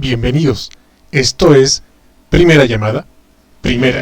Bienvenidos. Esto es Primera Llamada. Primera.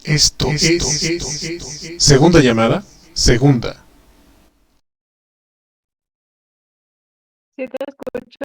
Esto es Segunda Llamada. Segunda. Sí, te escucho.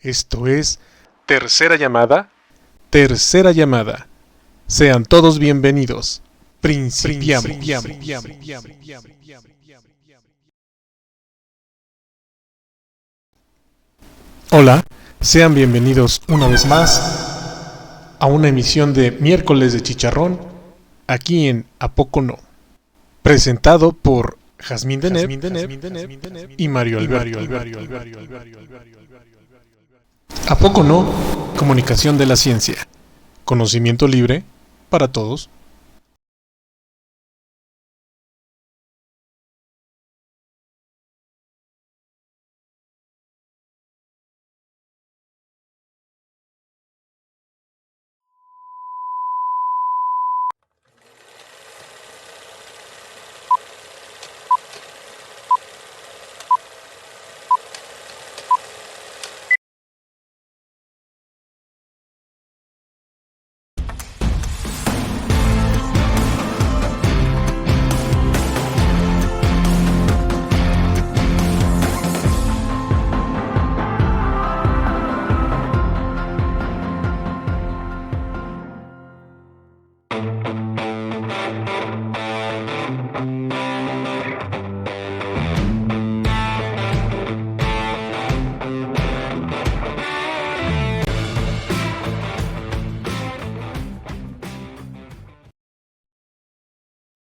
Esto es Tercera Llamada. Tercera Llamada. Sean todos bienvenidos. Principiamos. Hola, sean bienvenidos una vez más a una emisión de Miércoles de Chicharrón, aquí en ¿A poco no? Presentado por Jazmín Deneb y Mario Alberto. ¿A poco no? Comunicación de la ciencia. Conocimiento libre para todos.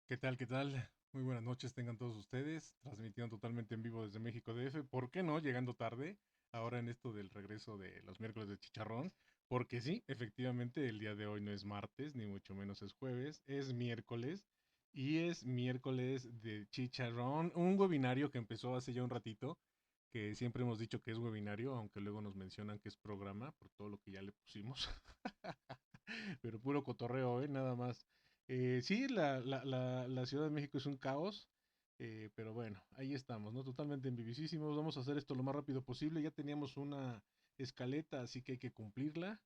¿Qué tal? ¿Qué tal? Muy buenas noches tengan todos ustedes, transmitiendo totalmente en vivo desde México DF. ¿Por qué no? Llegando tarde, ahora en esto del regreso de los miércoles de Chicharrón, porque sí, efectivamente el día de hoy no es martes, ni mucho menos es jueves, es miércoles, y es miércoles de Chicharrón, un webinario que empezó hace ya un ratito, que siempre hemos dicho que es webinario, aunque luego nos mencionan que es programa, por todo lo que ya le pusimos. Pero puro cotorreo, ¿eh? Nada más. Sí, la Ciudad de México es un caos, pero bueno, ahí estamos, ¿no? Totalmente envivisísimos. Vamos a hacer esto lo más rápido posible. Ya teníamos una escaleta, así que hay que cumplirla.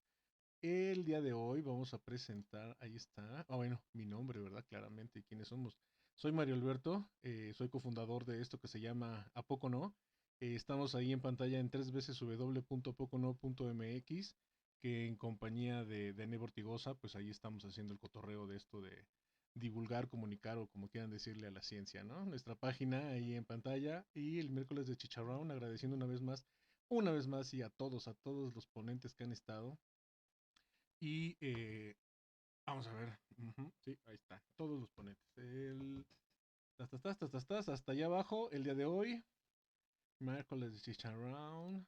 El día de hoy vamos a presentar, ahí está, bueno, mi nombre, ¿verdad? Claramente, ¿y quiénes somos? Soy Mario Alberto, soy cofundador de esto que se llama ¿A poco no? Estamos ahí en pantalla en www.pocono.mx, que en compañía de Neb Ortigosa, pues ahí estamos haciendo el cotorreo de esto de divulgar, comunicar o como quieran decirle a la ciencia, ¿no? Nuestra página ahí en pantalla y el miércoles de Chicharrón, agradeciendo una vez más y a todos los ponentes que han estado. Y vamos a ver. Sí, ahí está. Todos los ponentes. Hasta allá abajo, el día de hoy, miércoles de Chicharrón.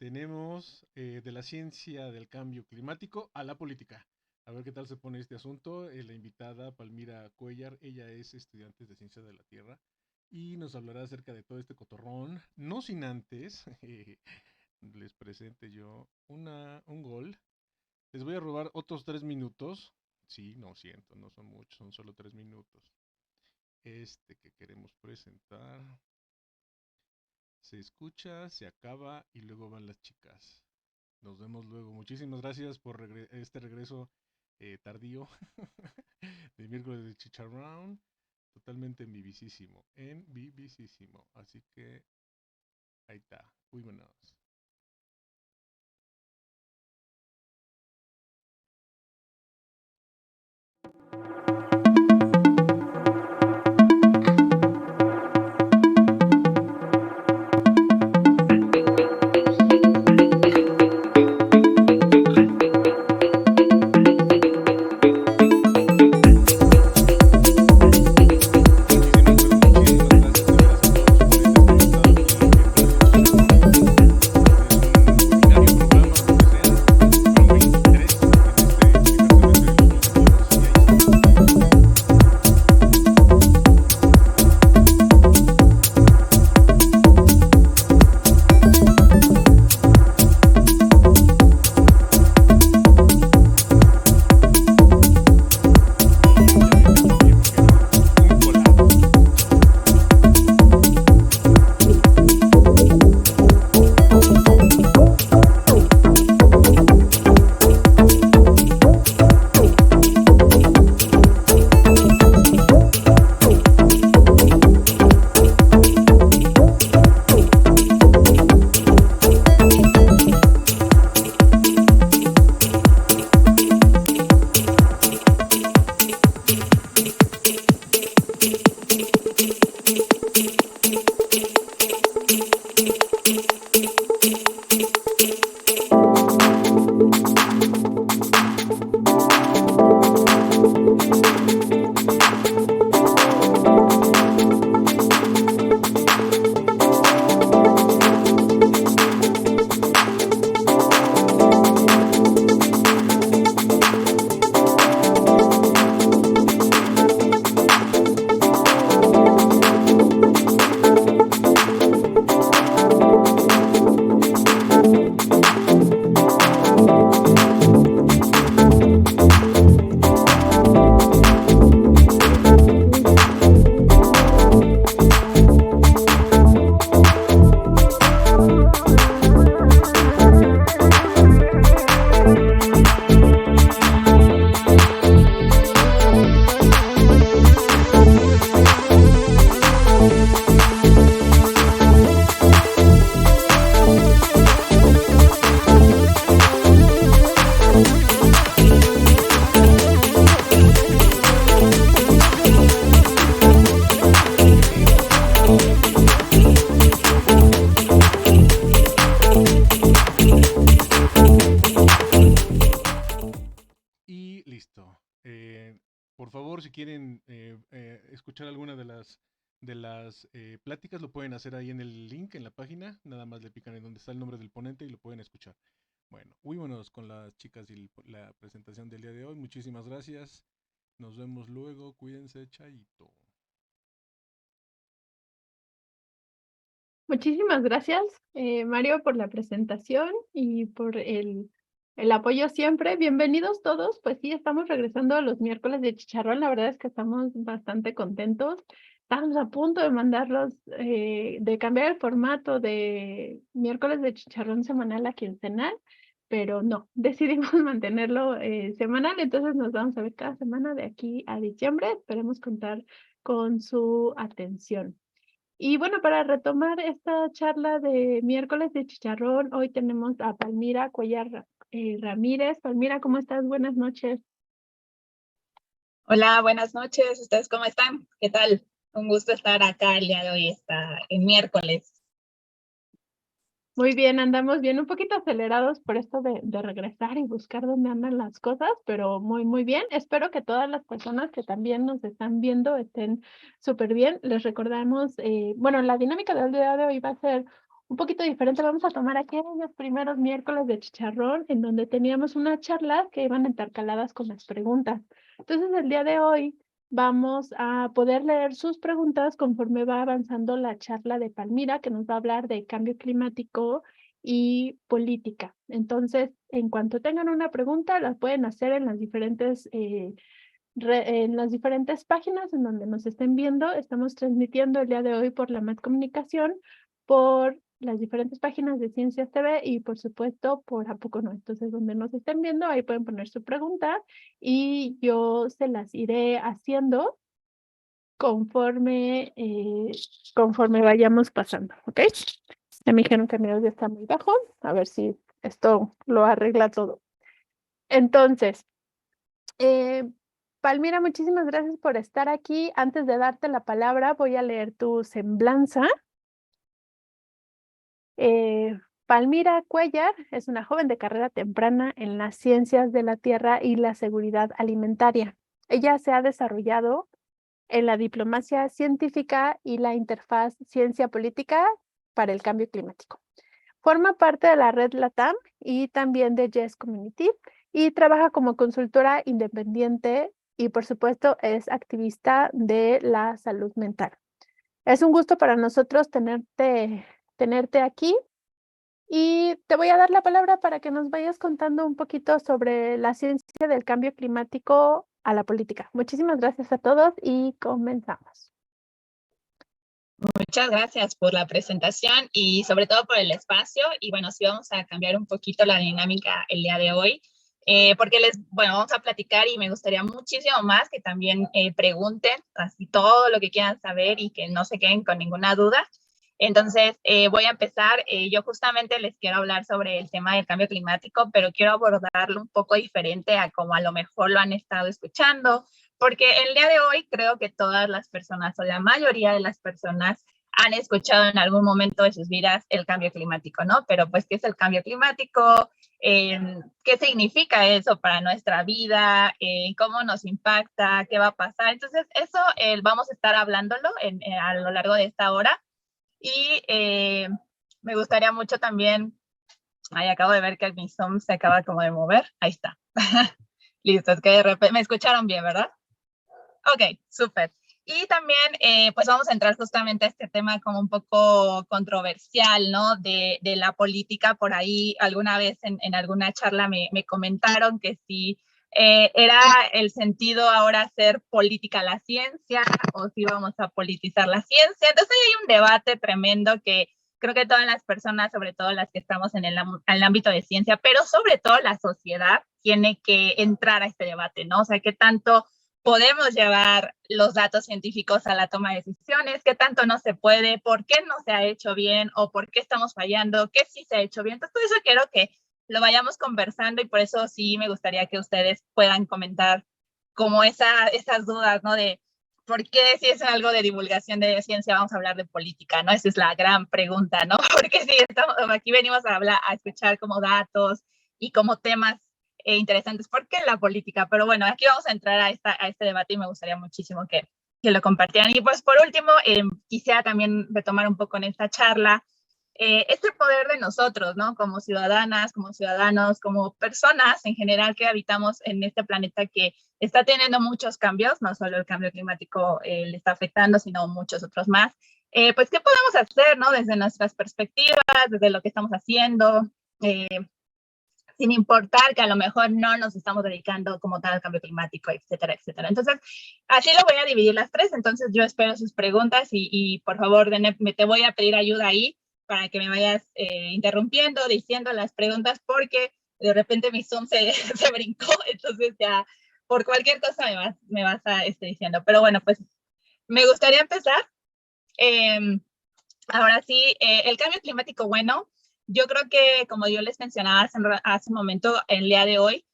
Tenemos de la ciencia del cambio climático a la política. A ver qué tal se pone este asunto. La invitada Palmira Cuellar, ella es estudiante de Ciencia de la Tierra y nos hablará acerca de todo este cotorrón. No sin antes, les presente yo un gol. Les voy a robar otros 3 minutos Sí, no siento, no son muchos, son solo 3 minutos. Este que queremos presentar se escucha, se acaba y luego van las chicas. Nos vemos luego. Muchísimas gracias por este regreso tardío de miércoles de Chicharrón. Totalmente en vivísimo, en vivísimo. Así que ahí está. Muy buenos. Y listo. Por favor, si quieren escuchar alguna de las pláticas, lo pueden hacer ahí en el link en la página. Nada más le pican en donde está el nombre del ponente y lo pueden escuchar. Bueno, muy buenos con las chicas y la presentación del día de hoy. Muchísimas gracias. Nos vemos luego. Cuídense, chaito. Muchísimas gracias, Mario, por la presentación y por el apoyo siempre. Bienvenidos todos. Pues sí, estamos regresando a los miércoles de chicharrón. La verdad es que estamos bastante contentos. Estamos a punto de mandarlos, de cambiar el formato de miércoles de chicharrón semanal a quincenal, pero no, decidimos mantenerlo semanal. Entonces nos vamos a ver cada semana de aquí a diciembre. Esperemos contar con su atención. Y bueno, para retomar esta charla de miércoles de chicharrón, hoy tenemos a Palmira Cuellar Ramírez. Palmira, ¿cómo estás? Buenas noches. Hola, buenas noches. ¿Ustedes cómo están? ¿Qué tal? Un gusto estar acá el día de hoy, en miércoles. Muy bien, andamos bien, un poquito acelerados por esto de regresar y buscar dónde andan las cosas, pero muy, muy bien. Espero que todas las personas que también nos están viendo estén súper bien. Les recordamos, bueno, la dinámica del día de hoy va a ser un poquito diferente. Vamos a tomar aquellos primeros miércoles de chicharrón en donde teníamos una charla que iban intercaladas con las preguntas. Entonces, el día de hoy vamos a poder leer sus preguntas conforme va avanzando la charla de Palmira, que nos va a hablar de cambio climático y política. Entonces, en cuanto tengan una pregunta, la pueden hacer en las diferentes páginas en donde nos estén viendo. Estamos transmitiendo el día de hoy por la Med Comunicación, por las diferentes páginas de Ciencias TV y por supuesto por A Poco No. Entonces, donde nos estén viendo, ahí pueden poner su pregunta y yo se las iré haciendo conforme vayamos pasando, ¿ok? Ya me dijeron que mi audio está muy bajo, a ver si esto lo arregla todo. Entonces, Palmira, muchísimas gracias por estar aquí. Antes de darte la palabra, voy a leer tu semblanza. Palmira Cuellar es una joven de carrera temprana en las ciencias de la tierra y la seguridad alimentaria. Ella se ha desarrollado en la diplomacia científica y la interfaz ciencia política para el cambio climático. Forma parte de la red LATAM y también de Yes Community y trabaja como consultora independiente y por supuesto es activista de la salud mental. Es un gusto para nosotros tenerte aquí y te voy a dar la palabra para que nos vayas contando un poquito sobre la ciencia del cambio climático a la política. Muchísimas gracias a todos y comenzamos. Muchas gracias por la presentación y sobre todo por el espacio. Y bueno, sí vamos a cambiar un poquito la dinámica el día de hoy, porque vamos a platicar y me gustaría muchísimo más que también pregunten así todo lo que quieran saber y que no se queden con ninguna duda. Entonces, voy a empezar. Yo justamente les quiero hablar sobre el tema del cambio climático, pero quiero abordarlo un poco diferente a como a lo mejor lo han estado escuchando, porque el día de hoy creo que todas las personas o la mayoría de las personas han escuchado en algún momento de sus vidas el cambio climático, ¿no? Pero pues, ¿qué es el cambio climático? ¿Qué significa eso para nuestra vida? ¿Cómo nos impacta? ¿Qué va a pasar? Entonces, eso vamos a estar hablándolo a lo largo de esta hora. Y me gustaría mucho también, ahí acabo de ver que mi Zoom se acaba como de mover, ahí está. Listo, es que de repente, me escucharon bien, ¿verdad? Ok, súper. Y también, pues vamos a entrar justamente a este tema como un poco controversial, ¿no? De la política. Por ahí alguna vez en alguna charla me comentaron que si era el sentido ahora hacer política la ciencia o si vamos a politizar la ciencia. Entonces hay un debate tremendo que creo que todas las personas, sobre todo las que estamos en el ámbito de ciencia, pero sobre todo la sociedad, tiene que entrar a este debate, ¿no? O sea, ¿qué tanto podemos llevar los datos científicos a la toma de decisiones? ¿Qué tanto no se puede? ¿Por qué no se ha hecho bien? ¿O por qué estamos fallando? ¿Qué sí se ha hecho bien? Entonces, por eso quiero que lo vayamos conversando y por eso sí me gustaría que ustedes puedan comentar como esas dudas, ¿no? De por qué si es algo de divulgación de ciencia vamos a hablar de política, ¿no? Esa es la gran pregunta, ¿no? Porque si aquí venimos a escuchar como datos y como temas interesantes. ¿Por qué la política? Pero bueno, aquí vamos a entrar a este debate y me gustaría muchísimo que lo compartieran. Y pues por último, quisiera también retomar un poco en esta charla este poder de nosotros, ¿no? Como ciudadanas, como ciudadanos, como personas en general que habitamos en este planeta que está teniendo muchos cambios, no solo el cambio climático le está afectando, sino muchos otros más. Pues, ¿qué podemos hacer, no? Desde nuestras perspectivas, desde lo que estamos haciendo, sin importar que a lo mejor no nos estamos dedicando como tal al cambio climático, etcétera, etcétera. Entonces, así lo voy a dividir las tres. Entonces, yo espero sus preguntas y por favor, te voy a pedir ayuda ahí para que me vayas interrumpiendo, diciendo las preguntas, porque de repente mi Zoom se brincó, entonces ya por cualquier cosa me vas diciendo. Pero bueno, pues me gustaría empezar. Ahora sí, el cambio climático, bueno, yo creo que como yo les mencionaba hace un momento, el día de hoy,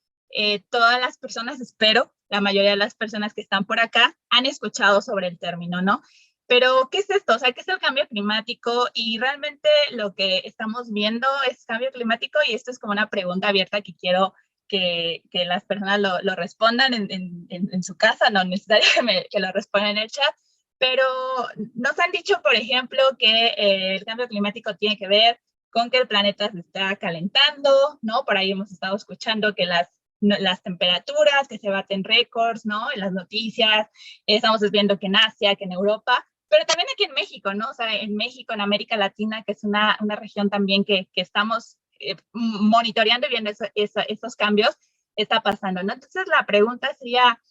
todas las personas, espero, la mayoría de las personas que están por acá han escuchado sobre el término, ¿no? Pero, ¿qué es esto? O sea, ¿qué es el cambio climático? Y realmente lo que estamos viendo es cambio climático y esto es como una pregunta abierta que quiero que las personas lo respondan en su casa, no necesariamente que lo respondan en el chat, pero nos han dicho, por ejemplo, que el cambio climático tiene que ver con que el planeta se está calentando, ¿no? Por ahí hemos estado escuchando que las temperaturas, que se baten récords, ¿no? En las noticias, estamos viendo que en Asia, que en Europa, pero también aquí en México, ¿no? O sea, en México, en América Latina, que es una región también que estamos monitoreando y viendo esos cambios, está pasando, ¿no? Entonces la pregunta sería,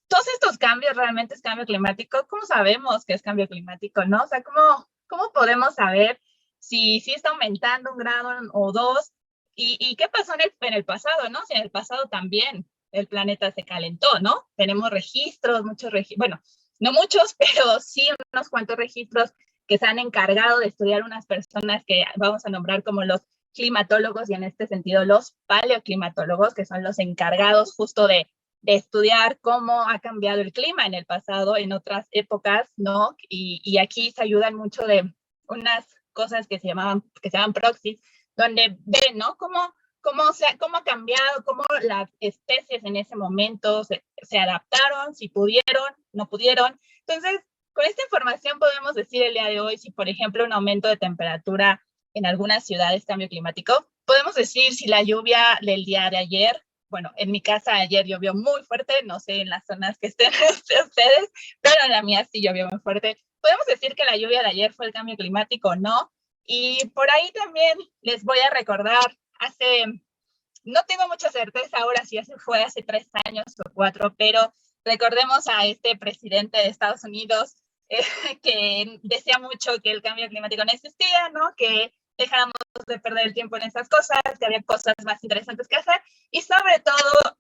¿todos estos cambios realmente es cambio climático? ¿Cómo sabemos que es cambio climático, no? O sea, ¿cómo podemos saber si está aumentando 1 grado o 2? ¿Y qué pasó en el pasado, no? Si en el pasado también el planeta se calentó, ¿no? Tenemos registros, bueno, no muchos, pero sí unos cuantos registros que se han encargado de estudiar unas personas que vamos a nombrar como los climatólogos y en este sentido los paleoclimatólogos, que son los encargados justo de estudiar cómo ha cambiado el clima en el pasado, en otras épocas, ¿no? Y aquí se ayudan mucho de unas cosas que se llaman proxies, donde ven, ¿no? Cómo ha cambiado, cómo las especies en ese momento se adaptaron, si pudieron, no pudieron. Entonces, con esta información podemos decir el día de hoy si, por ejemplo, un aumento de temperatura en algunas ciudades, cambio climático. Podemos decir si la lluvia del día de ayer, bueno, en mi casa ayer llovió muy fuerte, no sé en las zonas que estén ustedes, pero en la mía sí llovió muy fuerte. Podemos decir que la lluvia de ayer fue el cambio climático, ¿no? Y por ahí también les voy a recordar, no tengo mucha certeza ahora si fue hace 3 años o 4, pero recordemos a este presidente de Estados Unidos que decía mucho que el cambio climático no existía, ¿no? Que dejáramos de perder el tiempo en esas cosas, que había cosas más interesantes que hacer y sobre todo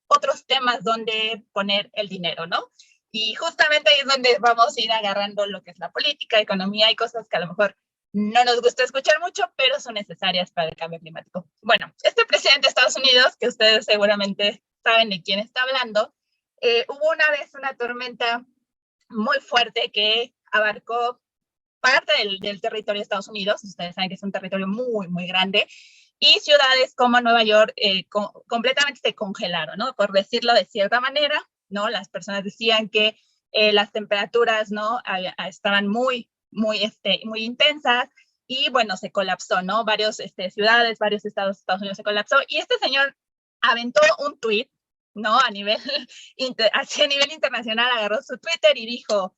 otros temas donde poner el dinero, ¿no? Y justamente ahí es donde vamos a ir agarrando lo que es la política, economía y cosas que a lo mejor no nos gusta escuchar mucho, pero son necesarias para el cambio climático. Bueno, este presidente de Estados Unidos, que ustedes seguramente saben de quién está hablando, hubo una vez una tormenta muy fuerte que abarcó parte del territorio de Estados Unidos. Ustedes saben que es un territorio muy, muy grande. Y ciudades como Nueva York completamente se congelaron, ¿no? Por decirlo de cierta manera, ¿no? Las personas decían que las temperaturas, ¿no? Estaban muy intensas y, bueno, se colapsó, ¿no? Varios ciudades, varios estados de Estados Unidos se colapsó. Y este señor aventó un tweet, ¿no? A nivel internacional, agarró su Twitter y dijo,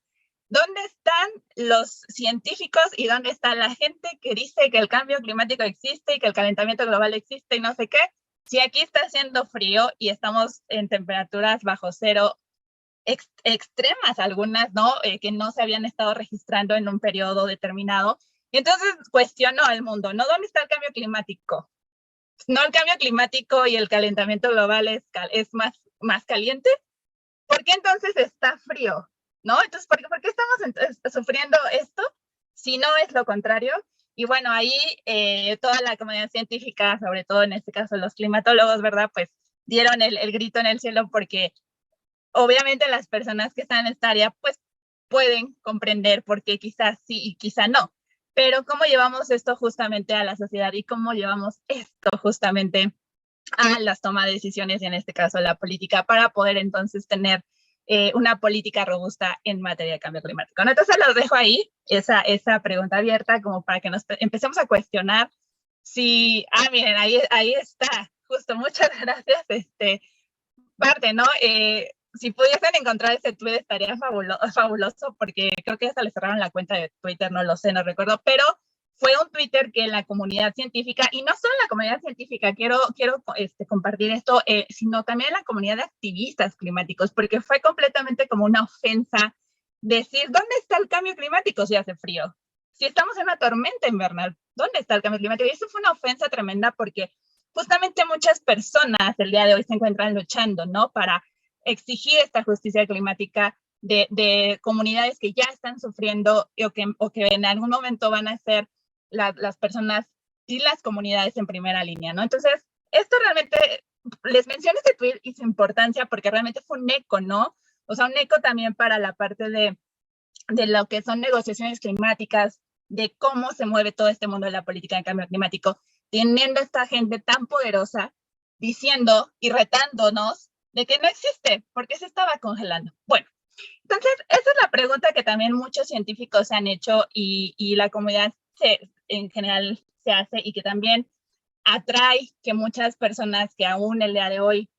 ¿dónde están los científicos y dónde está la gente que dice que el cambio climático existe y que el calentamiento global existe y no sé qué? Si aquí está haciendo frío y estamos en temperaturas bajo cero extremas, algunas, ¿no? Que no se habían estado registrando en un periodo determinado. Y entonces cuestionó al mundo, ¿no? ¿Dónde está el cambio climático? ¿No el cambio climático y el calentamiento global es más caliente? ¿Por qué entonces está frío? ¿No? Entonces, ¿por qué estamos sufriendo esto si no es lo contrario? Y bueno, ahí toda la comunidad científica, sobre todo en este caso los climatólogos, ¿verdad? Pues dieron el grito en el cielo porque obviamente las personas que están en esta área pues pueden comprender por qué quizás sí y quizá no. Pero ¿cómo llevamos esto justamente a la sociedad y cómo llevamos esto justamente a las tomas de decisiones y en este caso la política para poder entonces tener una política robusta en materia de cambio climático? ¿No? Entonces los dejo ahí, esa pregunta abierta como para que nos empecemos a cuestionar si, miren, ahí está, justo, muchas gracias, parte, ¿no? Si pudiesen encontrar ese tweet estaría fabuloso porque creo que hasta le cerraron la cuenta de Twitter, no lo sé, no recuerdo, pero fue un Twitter que la comunidad científica, y no solo la comunidad científica, quiero compartir esto, sino también la comunidad de activistas climáticos, porque fue completamente como una ofensa decir, ¿dónde está el cambio climático si hace frío? Si estamos en una tormenta invernal, ¿dónde está el cambio climático? Y eso fue una ofensa tremenda porque justamente muchas personas el día de hoy se encuentran luchando, ¿no? Para exigir esta justicia climática de comunidades que ya están sufriendo o que en algún momento van a ser las personas y las comunidades en primera línea, ¿no? Entonces, esto realmente, les menciono este tweet y su importancia porque realmente fue un eco, ¿no? O sea, un eco también para la parte de lo que son negociaciones climáticas, de cómo se mueve todo este mundo de la política de cambio climático, teniendo esta gente tan poderosa diciendo y retándonos de que no existe, porque se estaba congelando. Bueno, entonces esa es la pregunta que también muchos científicos se han hecho y la comunidad en general se hace y que también atrae que muchas personas que aún el día de hoy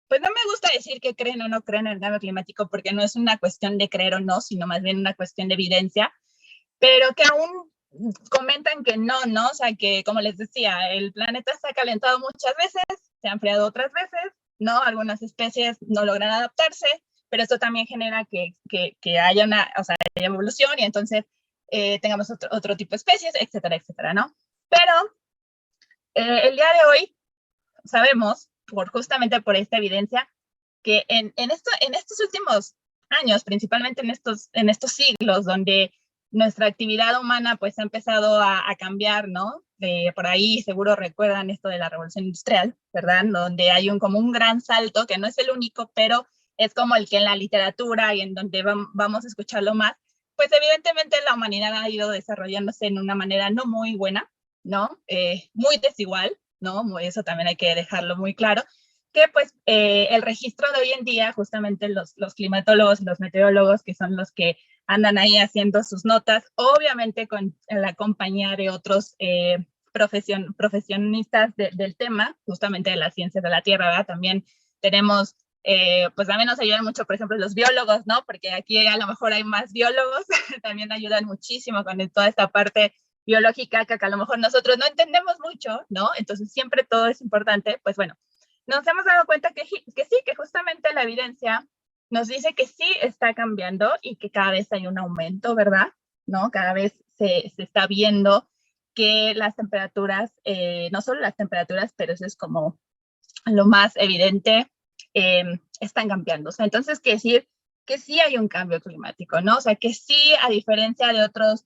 pues no me gusta decir que creen o no creen en el cambio climático, porque no es una cuestión de creer o no, sino más bien una cuestión de evidencia, pero que aún comentan que no, ¿no? O sea, que como les decía, el planeta se ha calentado muchas veces, se ha enfriado otras veces, ¿no? Algunas especies no logran adaptarse, pero esto también genera que haya una, o sea, haya evolución y entonces tengamos otro tipo de especies, etcétera, etcétera, ¿no? Pero el día de hoy sabemos, justamente por esta evidencia, que en estos últimos años, principalmente en estos siglos, donde nuestra actividad humana pues ha empezado a cambiar, ¿no? Por ahí seguro recuerdan esto de la revolución industrial, ¿verdad? Donde hay como un gran salto, que no es el único, pero es como el que en la literatura y en donde vamos a escucharlo más, pues evidentemente la humanidad ha ido desarrollándose en una manera no muy buena, ¿no? Muy desigual, ¿no? Eso también hay que dejarlo muy claro, que pues el registro de hoy en día, justamente los climatólogos y los meteorólogos, que son los que andan ahí haciendo sus notas, obviamente con la compañía de otros profesionistas del tema, justamente de las ciencias de la Tierra, ¿verdad? También tenemos, pues también nos ayudan mucho, por ejemplo, los biólogos, ¿no? Porque aquí a lo mejor hay más biólogos, también ayudan muchísimo con toda esta parte biológica que a lo mejor nosotros no entendemos mucho, ¿no? Entonces siempre todo es importante, pues bueno, nos hemos dado cuenta que sí, que justamente la evidencia nos dice que sí está cambiando y que cada vez hay un aumento, ¿verdad? ¿No? Cada vez se está viendo que las temperaturas, no solo las temperaturas, pero eso es como lo más evidente, están cambiando. O sea, entonces, quiere decir que sí hay un cambio climático, ¿no? O sea, que sí, a diferencia de otros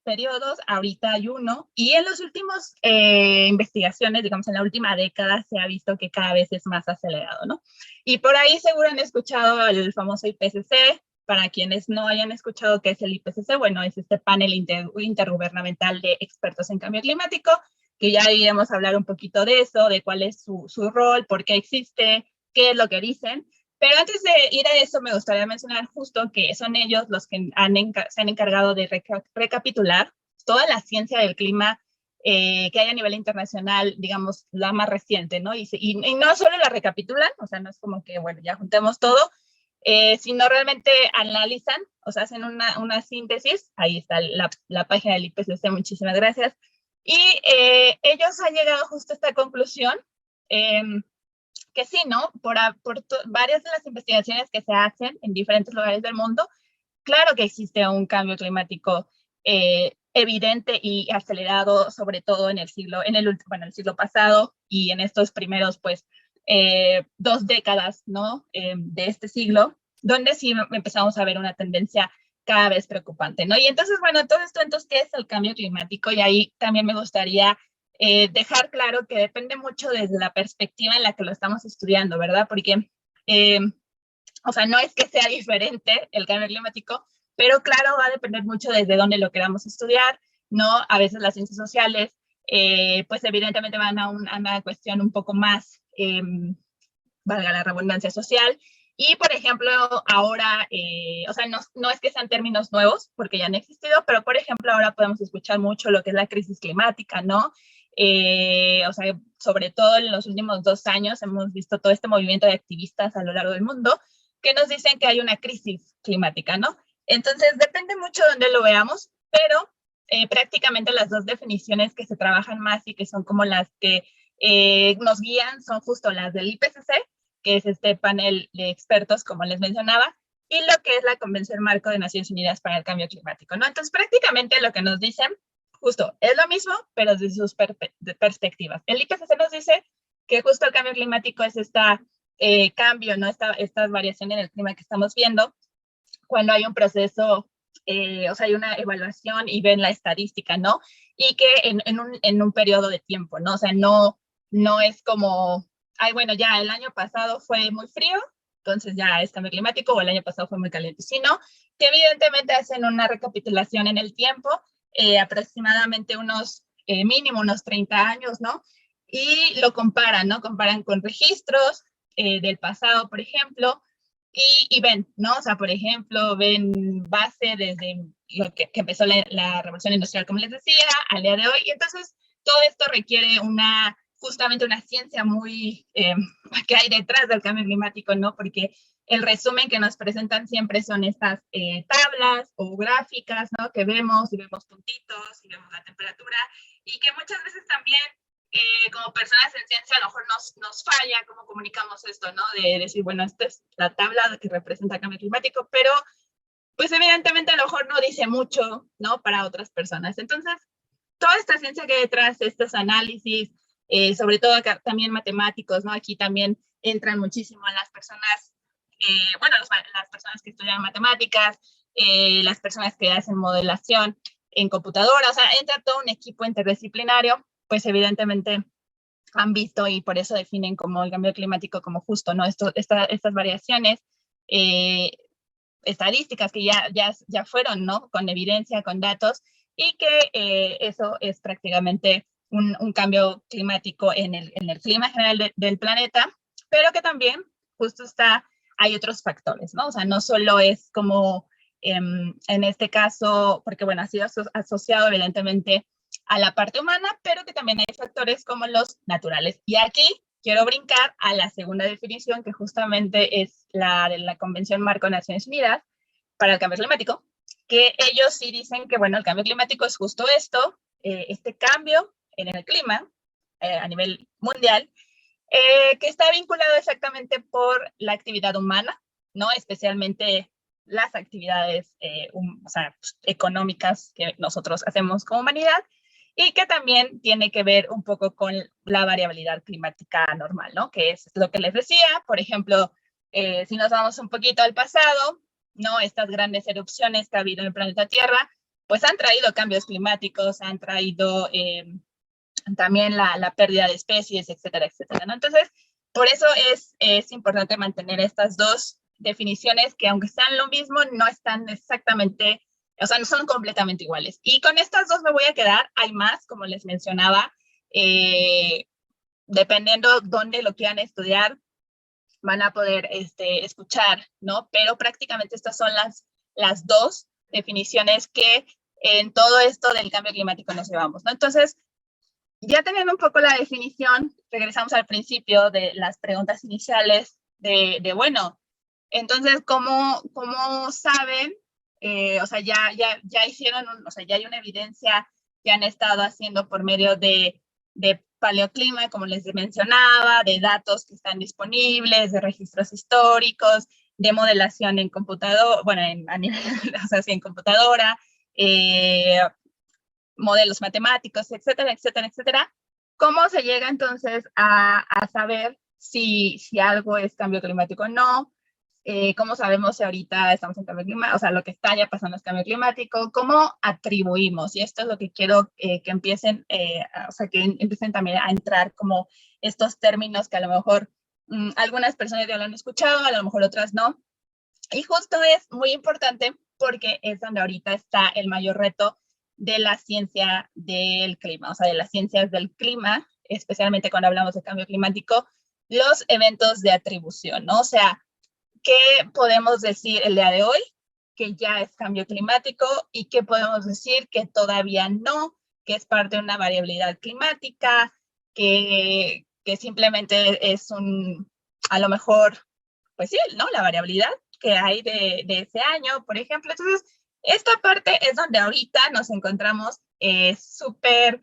periodos, ahorita hay uno, y en los últimos investigaciones, digamos, en la última década, se ha visto que cada vez es más acelerado, ¿no? Y por ahí seguro han escuchado el famoso IPCC. Para quienes no hayan escuchado qué es el IPCC, bueno, es este panel intergubernamental de expertos en cambio climático, que ya iremos a hablar un poquito de eso, de cuál es su rol, por qué existe, qué es lo que dicen. Pero antes de ir a eso, me gustaría mencionar justo que son ellos los que se han encargado de recapitular toda la ciencia del clima que hay a nivel internacional, digamos, la más reciente, ¿no? Y no solo la recapitulan, o sea, no es como que, bueno, ya juntemos todo, sino realmente analizan, o sea, hacen una síntesis. Ahí está la página del IPCC, muchísimas gracias. Y ellos han llegado justo a esta conclusión, que sí, ¿no? Por varias de las investigaciones que se hacen en diferentes lugares del mundo, claro que existe un cambio climático evidente y acelerado, sobre todo en el siglo pasado y en estos primeros, pues, 2 décadas, ¿no? De este siglo, donde sí empezamos a ver una tendencia cada vez preocupante, ¿no? Y entonces, bueno, todo esto, entonces, ¿qué es el cambio climático? Y ahí también me gustaría dejar claro que depende mucho desde la perspectiva en la que lo estamos estudiando, ¿verdad? Porque, o sea, no es que sea diferente el cambio climático, pero claro, va a depender mucho desde dónde lo queramos estudiar, ¿no? A veces las ciencias sociales, pues evidentemente van a una cuestión un poco más, valga la redundancia, social. Y, por ejemplo, ahora, o sea, no es que sean términos nuevos, porque ya han existido, pero, por ejemplo, ahora podemos escuchar mucho lo que es la crisis climática, ¿no? O sea, sobre todo en los últimos 2 años hemos visto todo este movimiento de activistas a lo largo del mundo que nos dicen que hay una crisis climática, ¿no? Entonces, depende mucho de dónde lo veamos, pero prácticamente las 2 definiciones que se trabajan más y que son como las que nos guían son justo las del IPCC, que es este panel de expertos, como les mencionaba, y lo que es la Convención Marco de Naciones Unidas para el Cambio Climático, ¿no? Entonces, prácticamente lo que nos dicen, justo, es lo mismo, pero desde sus perspectivas. El IPCC nos dice que justo el cambio climático es cambio, ¿no? Esta variación en el clima que estamos viendo cuando hay un proceso, o sea, hay una evaluación y ven la estadística, ¿no? Y que en un periodo de tiempo, ¿no? O sea, no es como, ay, bueno, ya el año pasado fue muy frío, entonces ya es cambio climático, o el año pasado fue muy caliente, sino que evidentemente hacen una recapitulación en el tiempo, aproximadamente mínimo unos 30 años, ¿no? Y lo comparan, ¿no? Comparan con registros del pasado, por ejemplo, y ven, ¿no? O sea, por ejemplo, ven base desde lo que empezó la revolución industrial, como les decía, al día de hoy. Y entonces todo esto requiere una justamente una ciencia muy que hay detrás del cambio climático, ¿no? Porque el resumen que nos presentan siempre son estas tablas o gráficas, ¿no? Que vemos y vemos puntitos y vemos la temperatura y que muchas veces también como personas en ciencia a lo mejor nos falla cómo comunicamos esto, ¿no? De decir, bueno, esta es la tabla que representa el cambio climático, pero pues evidentemente a lo mejor no dice mucho, ¿no? Para otras personas. Entonces, toda esta ciencia que hay detrás, estos análisis, sobre todo acá, también matemáticos, ¿no? Aquí también entran muchísimo las personas, bueno, las personas que estudian matemáticas, las personas que hacen modelación en computadora, o sea, entra todo un equipo interdisciplinario, pues evidentemente han visto y por eso definen como el cambio climático como justo, ¿no? Estas variaciones estadísticas que ya fueron, ¿no? Con evidencia, con datos, y que eso es prácticamente un cambio climático en el clima general del planeta, pero que también justo hay otros factores, ¿no? O sea, no solo es como en este caso, porque bueno, ha sido asociado evidentemente a la parte humana, pero que también hay factores como los naturales. Y aquí quiero brincar a la segunda definición, que justamente es la de la Convención Marco de Naciones Unidas para el Cambio Climático, que ellos sí dicen que, bueno, el cambio climático es justo esto, este cambio en el clima a nivel mundial, que está vinculado exactamente por la actividad humana, ¿no? Especialmente las actividades o sea, económicas que nosotros hacemos como humanidad, y que también tiene que ver un poco con la variabilidad climática normal, ¿no? Que es lo que les decía, por ejemplo, si nos vamos un poquito al pasado, ¿no? Estas grandes erupciones que ha habido en el planeta Tierra, pues han traído cambios climáticos, han traído también la pérdida de especies, etcétera, etcétera, ¿no? Entonces, por eso es importante mantener estas dos definiciones que aunque sean lo mismo, no están exactamente, o sea, no son completamente iguales. Y con estas dos me voy a quedar, hay más, como les mencionaba, dependiendo dónde lo quieran estudiar, van a poder escuchar, ¿no? Pero prácticamente estas son las dos definiciones que en todo esto del cambio climático nos llevamos, ¿no? Entonces, ya teniendo un poco la definición, regresamos al principio de las preguntas iniciales de bueno, entonces, ¿cómo saben? O sea, ya hicieron, o sea, ya hay una evidencia que han estado haciendo por medio de paleoclima, como les mencionaba, de datos que están disponibles, de registros históricos, de modelación en computadora, bueno, a nivel, o sea, sí, en computadora, modelos matemáticos, etcétera, etcétera, etcétera. ¿Cómo se llega entonces a saber si algo es cambio climático o no? ¿Cómo sabemos si ahorita estamos en cambio climático? O sea, lo que está ya pasando es cambio climático. ¿Cómo atribuimos? Y esto es lo que quiero que empiecen, o sea, que empiecen también a entrar como estos términos que a lo mejor algunas personas ya lo han escuchado, a lo mejor otras no. Y justo es muy importante porque es donde ahorita está el mayor reto de la ciencia del clima, o sea, de las ciencias del clima, especialmente cuando hablamos de cambio climático, los eventos de atribución, ¿no? O sea, ¿qué podemos decir el día de hoy que ya es cambio climático y qué podemos decir que todavía no, que es parte de una variabilidad climática, que simplemente es a lo mejor, pues sí, ¿no? La variabilidad que hay de ese año, por ejemplo. Entonces, esta parte es donde ahorita nos encontramos súper,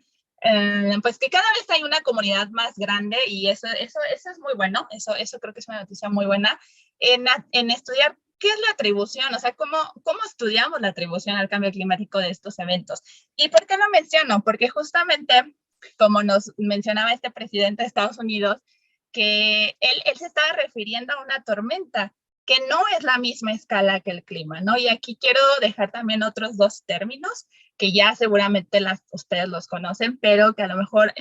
pues que cada vez hay una comunidad más grande y eso es muy bueno, eso creo que es una noticia muy buena, en estudiar qué es la atribución, o sea, cómo estudiamos la atribución al cambio climático de estos eventos. ¿Y por qué lo menciono? Porque justamente, como nos mencionaba este presidente de Estados Unidos, que él se estaba refiriendo a una tormenta, que no es la misma escala que el clima, ¿no? Y aquí quiero dejar también otros dos términos que ya seguramente ustedes los conocen, pero que a lo mejor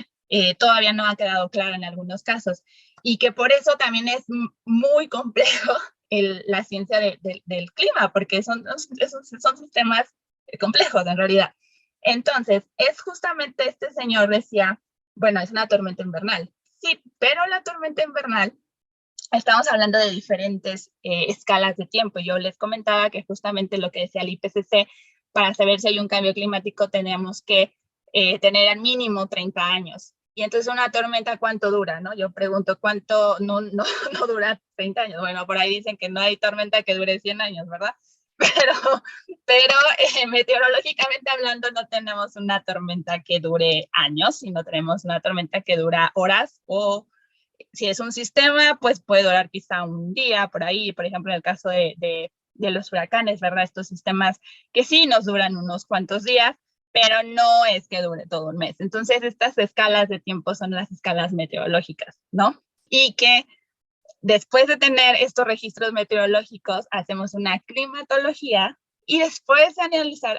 todavía no ha quedado claro en algunos casos. Y que por eso también es muy complejo la ciencia del clima, porque son sistemas complejos en realidad. Entonces, es justamente este señor decía, bueno, es una tormenta invernal. Sí, pero la tormenta invernal, estamos hablando de diferentes escalas de tiempo. Yo les comentaba que justamente lo que decía el IPCC, para saber si hay un cambio climático tenemos que tener al mínimo 30 años. Y entonces una tormenta, ¿cuánto dura? ¿No? Yo pregunto, ¿cuánto no dura 30 años? Bueno, por ahí dicen que no hay tormenta que dure 100 años, ¿verdad? Pero meteorológicamente hablando no tenemos una tormenta que dure años, sino tenemos una tormenta que dura horas, o si es un sistema, pues puede durar quizá un día por ahí, por ejemplo, en el caso de los huracanes, ¿verdad? Estos sistemas que sí nos duran unos cuantos días, pero no es que dure todo un mes. Entonces, estas escalas de tiempo son las escalas meteorológicas, ¿no? Y que después de tener estos registros meteorológicos, hacemos una climatología y después de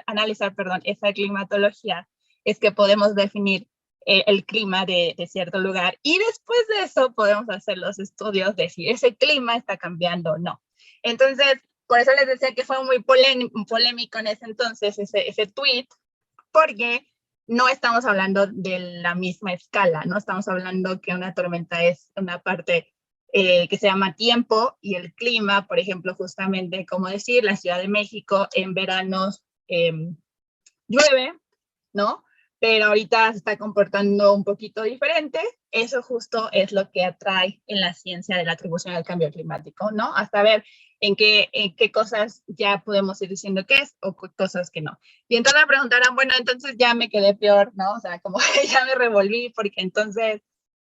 analizar esa climatología, es que podemos definir el clima de cierto lugar, y después de eso podemos hacer los estudios de si ese clima está cambiando o no. Entonces, por eso les decía que fue muy polémico en ese entonces ese tweet, porque no estamos hablando de la misma escala, no estamos hablando que una tormenta es una parte que se llama tiempo, y el clima, por ejemplo, justamente, como decir, la Ciudad de México en veranos llueve, ¿no? Pero ahorita se está comportando un poquito diferente. Eso justo es lo que atrae en la ciencia de la atribución al cambio climático, ¿no? Hasta ver en qué cosas ya podemos ir diciendo que es, o cosas que no. Y entonces me preguntarán, bueno, entonces ya me quedé peor, ¿no? O sea, como ya me revolví, porque entonces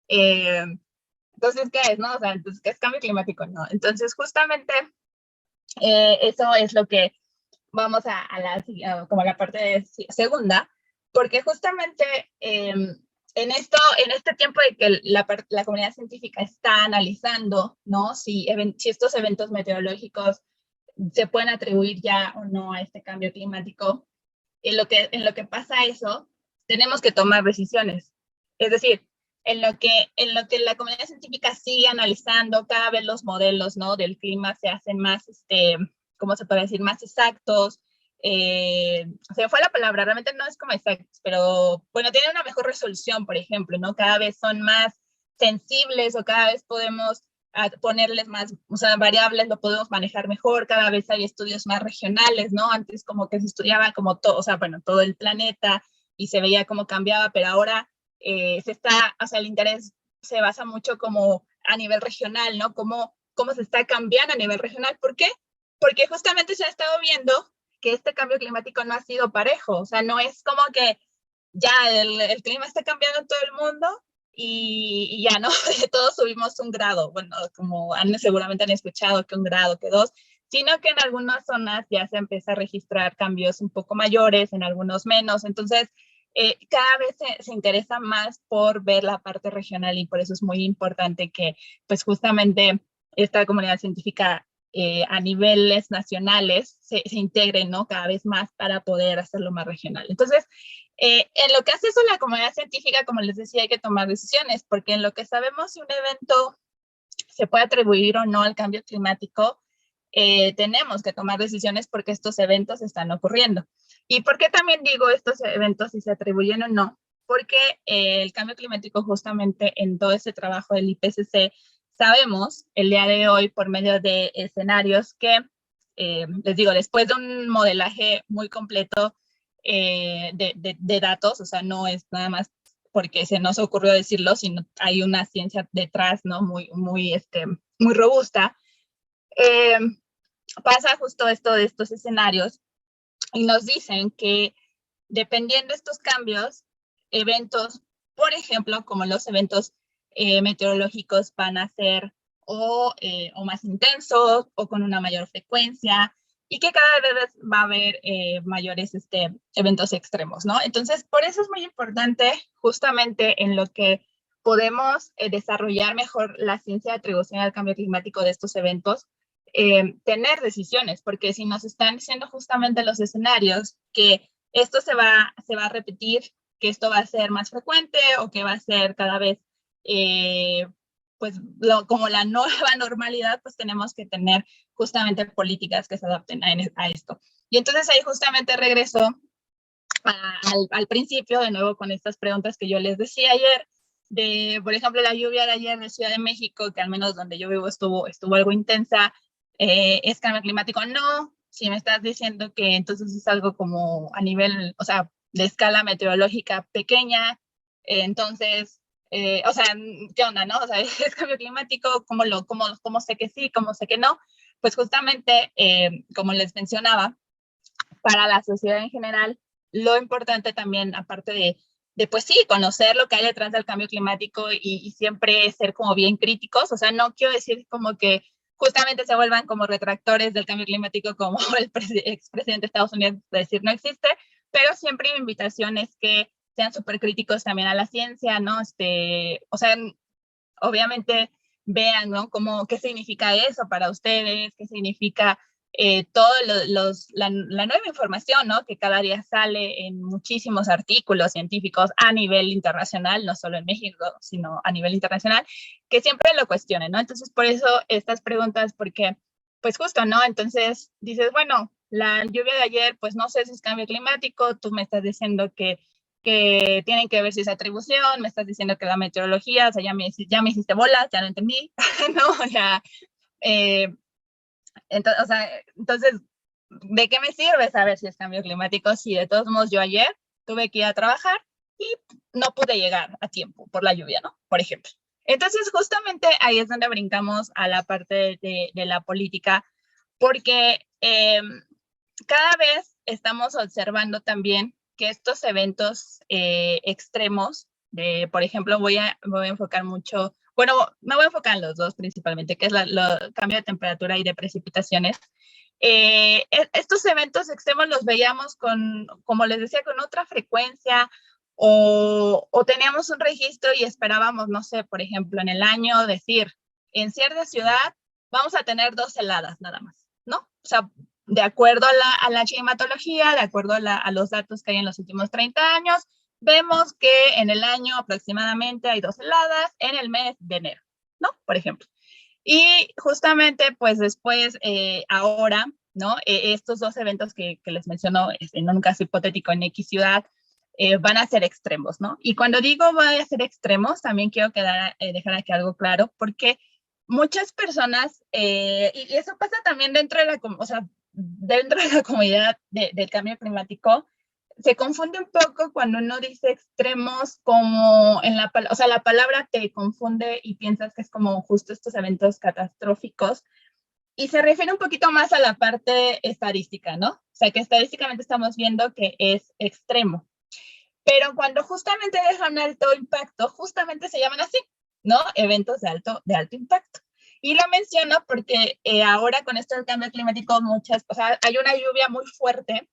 ¿qué es, no? O sea, entonces, ¿qué es cambio climático? No. Entonces, justamente, eso es lo que vamos como a la parte de segunda, porque justamente en este tiempo de que la comunidad científica está analizando, ¿no? Si estos eventos meteorológicos se pueden atribuir ya o no a este cambio climático, en lo que pasa eso, tenemos que tomar decisiones. Es decir, en lo que la comunidad científica sigue analizando, cada vez los modelos, ¿no?, del clima se hacen más, ¿cómo se puede decir?, más exactos. Se me fue la palabra, realmente no es como exactos, pero bueno, tienen una mejor resolución, por ejemplo, ¿no? Cada vez son más sensibles, o cada vez podemos ponerles más, o sea, variables, lo podemos manejar mejor, cada vez hay estudios más regionales, ¿no? Antes como que se estudiaba como todo, o sea, bueno, todo el planeta, y se veía cómo cambiaba, pero ahora o sea, el interés se basa mucho como a nivel regional, ¿no? Cómo se está cambiando a nivel regional. ¿Por qué? Porque justamente se ha estado viendo que este cambio climático no ha sido parejo, o sea, no es como que ya el clima está cambiando en todo el mundo y ya, ¿no? Todos subimos un grado, bueno, como seguramente han escuchado que un grado, que dos, sino que en algunas zonas ya se empieza a registrar cambios un poco mayores, en algunos menos. Entonces, cada vez se interesa más por ver la parte regional, y por eso es muy importante que, pues justamente, esta comunidad científica a niveles nacionales se integre, ¿no?, cada vez más para poder hacerlo más regional. Entonces, en lo que hace eso la comunidad científica, como les decía, hay que tomar decisiones, porque en lo que sabemos si un evento se puede atribuir o no al cambio climático, tenemos que tomar decisiones porque estos eventos están ocurriendo. ¿Y por qué también digo estos eventos si se atribuyen o no? Porque el cambio climático, justamente en todo ese trabajo del IPCC, sabemos el día de hoy por medio de escenarios que, les digo, después de un modelaje muy completo de datos, o sea, no es nada más porque se nos ocurrió decirlo, sino hay una ciencia detrás, ¿no?, muy robusta. Pasa justo esto de estos escenarios, y nos dicen que dependiendo de estos cambios, eventos, por ejemplo, como los eventos meteorológicos, van a ser o más intensos o con una mayor frecuencia, y que cada vez va a haber mayores eventos extremos, ¿no? Entonces, por eso es muy importante justamente en lo que podemos desarrollar mejor la ciencia de atribución al cambio climático de estos eventos, tener decisiones, porque si nos están diciendo justamente los escenarios que esto se va a repetir, que esto va a ser más frecuente, o que va a ser cada vez pues como la nueva normalidad, pues tenemos que tener justamente políticas que se adapten a esto. Y entonces ahí justamente regreso al principio, de nuevo con estas preguntas que yo les decía ayer, por ejemplo, la lluvia de ayer en Ciudad de México, que al menos donde yo vivo estuvo algo intensa. ¿Es cambio climático? No. Si me estás diciendo que entonces es algo como a nivel, o sea, de escala meteorológica pequeña, entonces o sea, ¿qué onda, no? O sea, es cambio climático, ¿cómo sé que sí, cómo sé que no? Pues justamente, como les mencionaba, para la sociedad en general, lo importante también, aparte pues sí, conocer lo que hay detrás del cambio climático y siempre ser como bien críticos, o sea, no quiero decir como que justamente se vuelvan como retractores del cambio climático como el expresidente de Estados Unidos de decir no existe, pero siempre mi invitación es que sean súper críticos también a la ciencia, ¿no? O sea, obviamente vean, ¿no? Qué significa eso para ustedes, qué significa todo la nueva información, ¿no? Que cada día sale en muchísimos artículos científicos a nivel internacional, no solo en México, sino a nivel internacional, que siempre lo cuestionen, ¿no? Entonces, por eso estas preguntas, porque, pues justo, ¿no? Entonces dices, bueno, la lluvia de ayer, pues no sé si es cambio climático, tú me estás diciendo que tienen que ver si es atribución, me estás diciendo que la meteorología, o sea, ya me hiciste bolas, ya no entendí, ¿no? Ya, entonces, o sea, entonces, ¿de qué me sirve saber si es cambio climático? Si de todos modos yo ayer tuve que ir a trabajar y no pude llegar a tiempo por la lluvia, ¿no? Por ejemplo. Entonces, justamente ahí es donde brincamos a la parte de la política, porque cada vez estamos observando también que estos eventos extremos, por ejemplo, voy a enfocar mucho, bueno, me voy a enfocar en los dos principalmente, que es el cambio de temperatura y de precipitaciones. Estos eventos extremos los veíamos como les decía, con otra frecuencia o teníamos un registro y esperábamos, no sé, por ejemplo, en el año decir, en cierta ciudad vamos a tener 2 heladas nada más, ¿no? O sea, de acuerdo a la climatología, de acuerdo a los datos que hay en los últimos 30 años, vemos que en el año aproximadamente hay 2 heladas en el mes de enero, ¿no? Por ejemplo. Y justamente, pues después, ahora, ¿no? Estos dos eventos que les menciono en un caso hipotético en X ciudad, van a ser extremos, ¿no? Y cuando digo van a ser extremos, también quiero dejar aquí algo claro, porque muchas personas, y eso pasa también dentro de la comunidad del cambio climático, se confunde un poco cuando uno dice extremos como o sea, la palabra te confunde y piensas que es como justo estos eventos catastróficos y se refiere un poquito más a la parte estadística, ¿no? O sea, que estadísticamente estamos viendo que es extremo. Pero cuando justamente dejan alto impacto, justamente se llaman así, ¿no? Eventos de alto impacto. Y lo menciono porque ahora con esto del cambio climático, o sea, hay una lluvia muy fuerte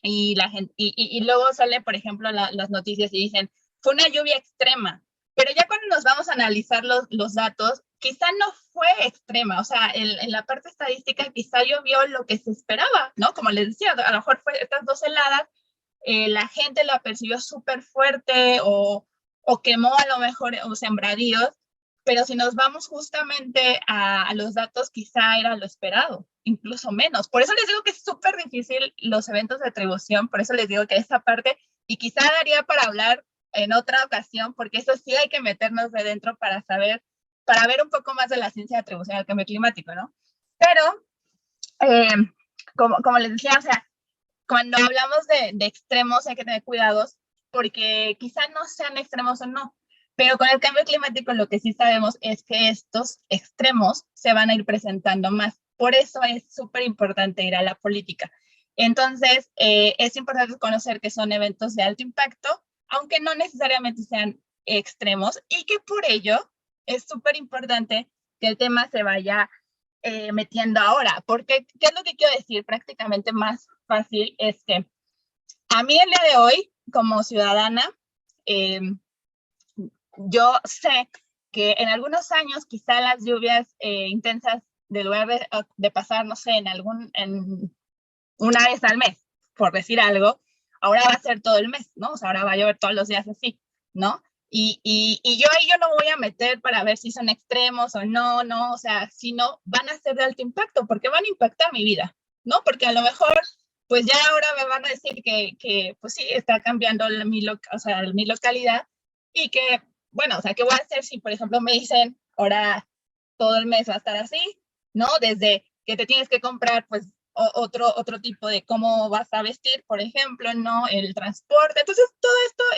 y la gente, y luego sale, por ejemplo, las noticias y dicen, fue una lluvia extrema, pero ya cuando nos vamos a analizar los datos, quizá no fue extrema, o sea, en la parte estadística quizá llovió lo que se esperaba, ¿no? Como les decía, a lo mejor fue estas 2 heladas, la gente la percibió súper fuerte o quemó a lo mejor sembradíos, pero si nos vamos justamente a los datos, quizá era lo esperado, incluso menos. Por eso les digo que es súper difícil los eventos de atribución, por eso les digo que esa parte, y quizá daría para hablar en otra ocasión, porque eso sí hay que meternos de dentro para saber, para ver un poco más de la ciencia de atribución al cambio climático, ¿no? Pero, como les decía, o sea, cuando hablamos de extremos hay que tener cuidados porque quizá no sean extremos o no, pero con el cambio climático lo que sí sabemos es que estos extremos se van a ir presentando más. Por eso es súper importante ir a la política. Entonces, es importante conocer que son eventos de alto impacto, aunque no necesariamente sean extremos, y que por ello es súper importante que el tema se vaya metiendo ahora. Porque, ¿qué es lo que quiero decir? Prácticamente más fácil es que a mí el día de hoy, como ciudadana, yo sé que en algunos años quizá las lluvias intensas, de lugar de pasar, no sé, una vez al mes, por decir algo, ahora va a ser todo el mes, ¿no? O sea, ahora va a llover todos los días así, ¿no? Y yo ahí yo no voy a meter para ver si son extremos o no, no, o sea, si no, van a ser de alto impacto, porque van a impactar mi vida, ¿no? Porque a lo mejor, pues ya ahora me van a decir que pues sí, está cambiando mi localidad y que, bueno, o sea, ¿qué voy a hacer si, por ejemplo, me dicen, ahora todo el mes va a estar así, ¿no? Desde que te tienes que comprar, pues, otro tipo de cómo vas a vestir, por ejemplo, ¿no? El transporte. Entonces, todo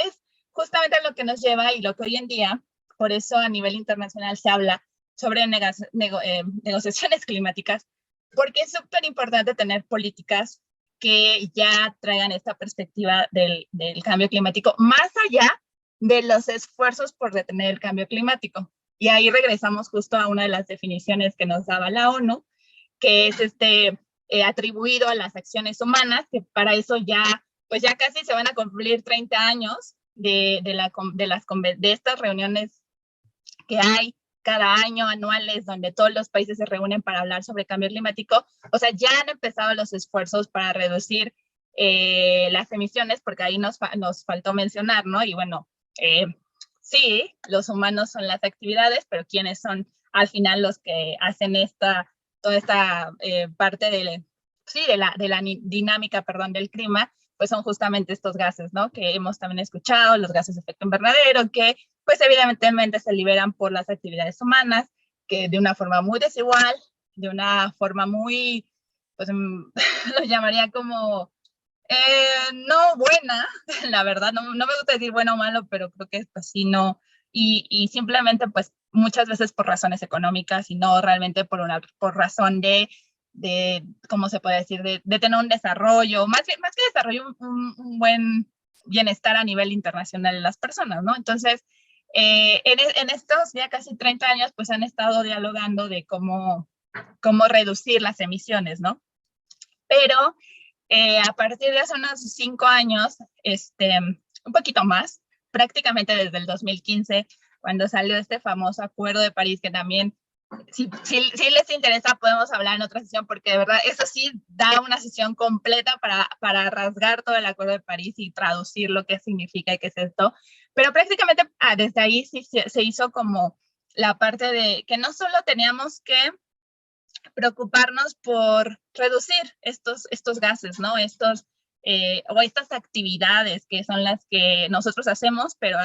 esto justamente lo que nos lleva y lo que hoy en día, por eso a nivel internacional se habla sobre negociaciones climáticas, porque es súper importante tener políticas que ya traigan esta perspectiva del cambio climático, más allá de los esfuerzos por detener el cambio climático. Y ahí regresamos justo a una de las definiciones que nos daba la ONU, que es atribuido a las acciones humanas, que para eso ya, pues ya casi se van a cumplir 30 años de estas reuniones que hay cada año, anuales, donde todos los países se reúnen para hablar sobre cambio climático. O sea, ya han empezado los esfuerzos para reducir las emisiones, porque ahí nos faltó mencionar, ¿no? Y bueno, sí, los humanos son las actividades, pero ¿quiénes son al final los que hacen toda esta parte de la dinámica, perdón, del clima? Pues son justamente estos gases, ¿no? Que hemos también escuchado, los gases de efecto invernadero, que pues evidentemente se liberan por las actividades humanas, que de una forma muy desigual, de una forma muy, pues lo llamaría como no buena, la verdad, no me gusta decir bueno o malo, pero creo que pues sí, no, y simplemente pues muchas veces por razones económicas y no realmente por razón de ¿cómo se puede decir? De tener un desarrollo, más que desarrollo, un buen bienestar a nivel internacional de las personas, ¿no? Entonces, en estos ya casi 30 años, pues han estado dialogando de cómo reducir las emisiones, ¿no? Pero a partir de hace unos 5 años, un poquito más, prácticamente desde el 2015, cuando salió este famoso Acuerdo de París, que también, si les interesa, podemos hablar en otra sesión, porque de verdad, eso sí da una sesión completa para rasgar todo el Acuerdo de París y traducir lo que significa y qué es esto. Pero prácticamente desde ahí sí se hizo como la parte de que no solo teníamos que preocuparnos por reducir estos gases, ¿no? O estas actividades que son las que nosotros hacemos, pero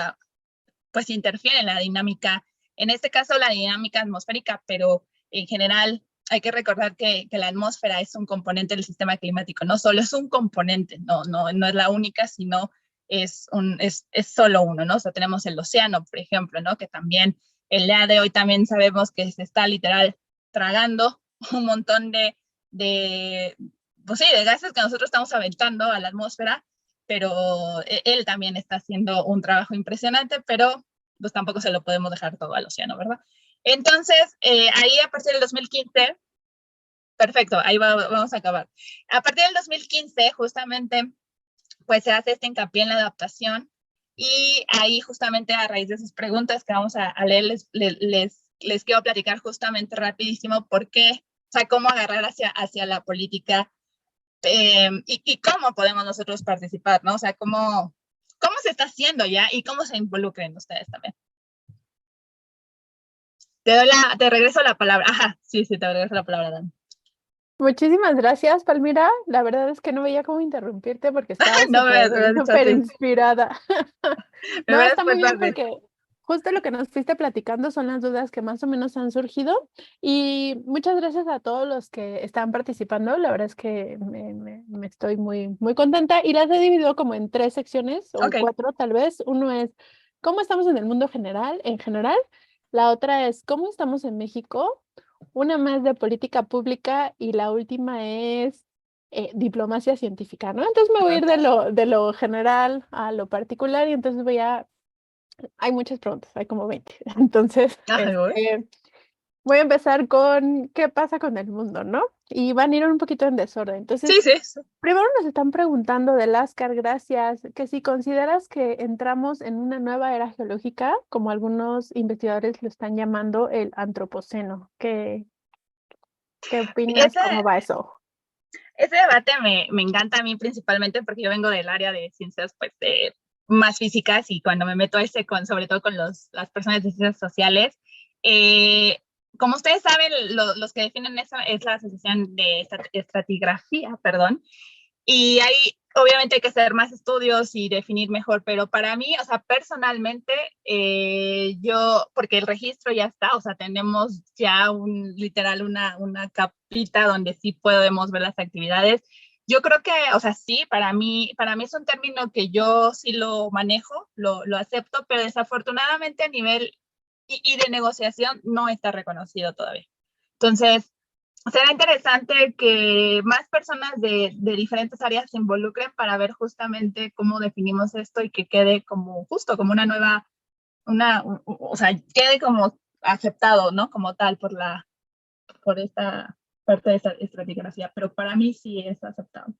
pues interfieren en la dinámica, en este caso la dinámica atmosférica, pero en general hay que recordar que la atmósfera es un componente del sistema climático, no solo es un componente, no es la única, sino es solo uno, ¿no? O sea, tenemos el océano, por ejemplo, ¿no? Que también el día de hoy también sabemos que se está literal tragando un montón pues sí, de gases que nosotros estamos aventando a la atmósfera, pero él también está haciendo un trabajo impresionante, pero pues tampoco se lo podemos dejar todo al océano, ¿verdad? Entonces, ahí a partir del 2015, perfecto, ahí vamos a acabar. A partir del 2015, justamente, pues se hace este hincapié en la adaptación y ahí justamente a raíz de sus preguntas que vamos a leer, les quiero platicar justamente rapidísimo por qué, o sea, cómo agarrar hacia la política y cómo podemos nosotros participar, ¿no? O sea, cómo se está haciendo ya y cómo se involucren ustedes también. Te regreso la palabra. Ajá, sí, te regreso la palabra, Dan. Muchísimas gracias, Palmira. La verdad es que no veía cómo interrumpirte porque estaba No súper inspirada. No, está muy bien porque porque justo lo que nos fuiste platicando son las dudas que más o menos han surgido y muchas gracias a todos los que están participando. La verdad es que me estoy muy, muy contenta y las he dividido como en 3 secciones o 4 tal vez. Uno es cómo estamos en el mundo en general. La otra es cómo estamos en México. Una más de política pública y la última es diplomacia científica, ¿no? Entonces me voy a ir de lo general a lo particular y entonces hay muchas preguntas, hay como 20. Entonces, voy a empezar con qué pasa con el mundo, ¿no? Y van a ir un poquito en desorden. Entonces, sí. Primero nos están preguntando de Lascar, gracias, que si consideras que entramos en una nueva era geológica, como algunos investigadores lo están llamando el antropoceno. ¿Qué opinas? ¿Cómo va eso? Ese debate me encanta a mí principalmente porque yo vengo del área de ciencias pues, más físicas y cuando me meto sobre todo con las personas de ciencias sociales, como ustedes saben, los que definen eso es la Asociación de Estratigrafía, perdón, y ahí obviamente hay que hacer más estudios y definir mejor, pero para mí, o sea, personalmente, porque el registro ya está, o sea, tenemos ya literal una capita donde sí podemos ver las actividades. Yo creo que, o sea, sí, para mí es un término que yo sí lo manejo, lo acepto, pero desafortunadamente a nivel y de negociación no está reconocido todavía. Entonces, será interesante que más personas de diferentes áreas se involucren para ver justamente cómo definimos esto y que quede como justo, como una nueva, o sea, quede como aceptado, ¿no? Como tal por esta parte de esta estratigrafía, pero para mí sí es aceptado.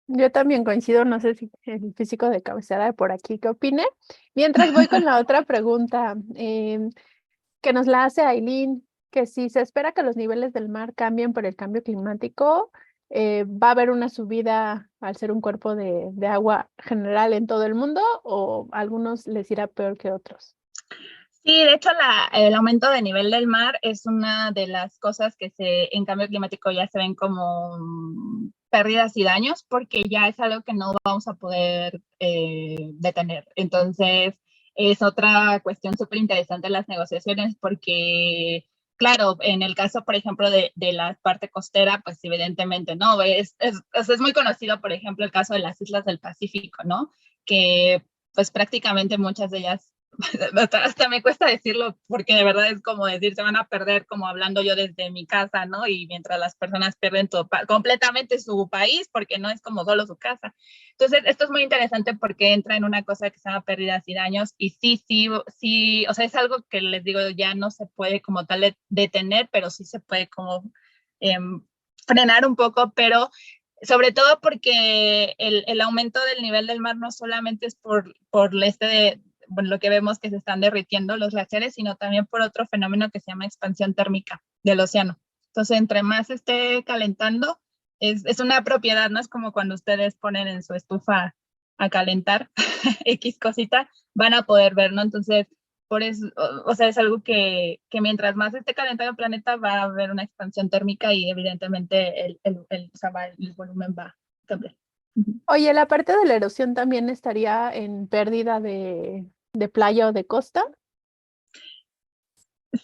Yo también coincido, no sé si el físico de cabecera de por aquí, ¿qué opine? Mientras voy con la otra pregunta, que nos la hace Aileen, que si se espera que los niveles del mar cambien por el cambio climático, ¿va a haber una subida al ser un cuerpo de agua general en todo el mundo o a algunos les irá peor que otros? Sí, de hecho el aumento de nivel del mar es una de las cosas que en cambio climático ya se ven como pérdidas y daños porque ya es algo que no vamos a poder detener. Entonces, es otra cuestión súper interesante en las negociaciones porque, claro, en el caso, por ejemplo, de la parte costera, pues evidentemente, ¿no? Es muy conocido, por ejemplo, el caso de las islas del Pacífico, ¿no? Que pues prácticamente muchas de ellas hasta me cuesta decirlo porque de verdad es como decir, se van a perder como hablando yo desde mi casa, ¿no? Y mientras las personas pierden completamente su país porque no es como solo su casa. Entonces, esto es muy interesante porque entra en una cosa que se llama pérdidas y daños y sí, o sea, es algo que les digo, ya no se puede como tal detener, pero sí se puede como eh, frenar un poco, pero sobre todo porque el aumento del nivel del mar no solamente es por bueno, lo que vemos que se están derritiendo los glaciares, sino también por otro fenómeno que se llama expansión térmica del océano. Entonces, entre más esté calentando, es una propiedad, ¿no? Es como cuando ustedes ponen en su estufa a calentar X cosita, van a poder ver, ¿no? Entonces, por eso, o sea, es algo que mientras más esté calentado el planeta va a haber una expansión térmica y evidentemente o sea, el volumen va a cambiar. Oye, la parte de la erosión también estaría en pérdida de playa o de costa.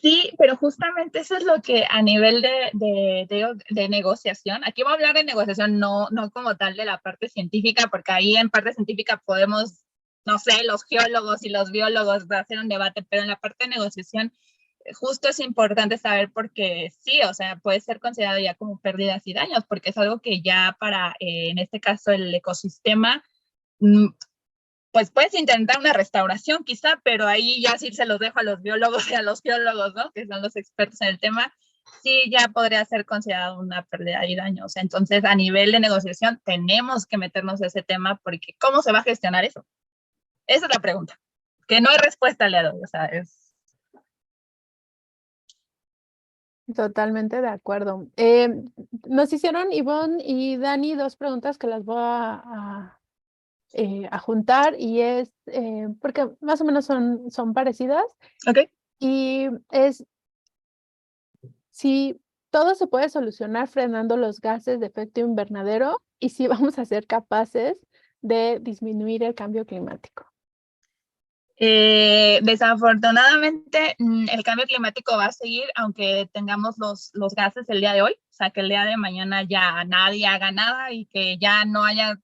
Sí, pero justamente eso es lo que a nivel de negociación, aquí voy a hablar de negociación, no como tal de la parte científica, porque ahí en parte científica podemos, no sé, los geólogos y los biólogos hacer un debate, pero en la parte de negociación justo es importante saber porque sí, o sea, puede ser considerado ya como pérdidas y daños, porque es algo que ya para, en este caso, el ecosistema pues puedes intentar una restauración quizá, pero ahí ya sí se los dejo a los biólogos y a los geólogos, ¿no? Que son los expertos en el tema, sí ya podría ser considerado una pérdida y daño. O sea, entonces a nivel de negociación tenemos que meternos a ese tema porque ¿cómo se va a gestionar eso? Esa es la pregunta, que no hay respuesta al día de hoy, o sea, es... Totalmente de acuerdo. Nos hicieron Ivonne y Dani dos preguntas que las voy a juntar y es, porque más o menos son parecidas, Ok. y es si todo se puede solucionar frenando los gases de efecto invernadero y si vamos a ser capaces de disminuir el cambio climático. Desafortunadamente, el cambio climático va a seguir aunque tengamos los gases el día de hoy, o sea, que el día de mañana ya nadie haga nada y que ya no haya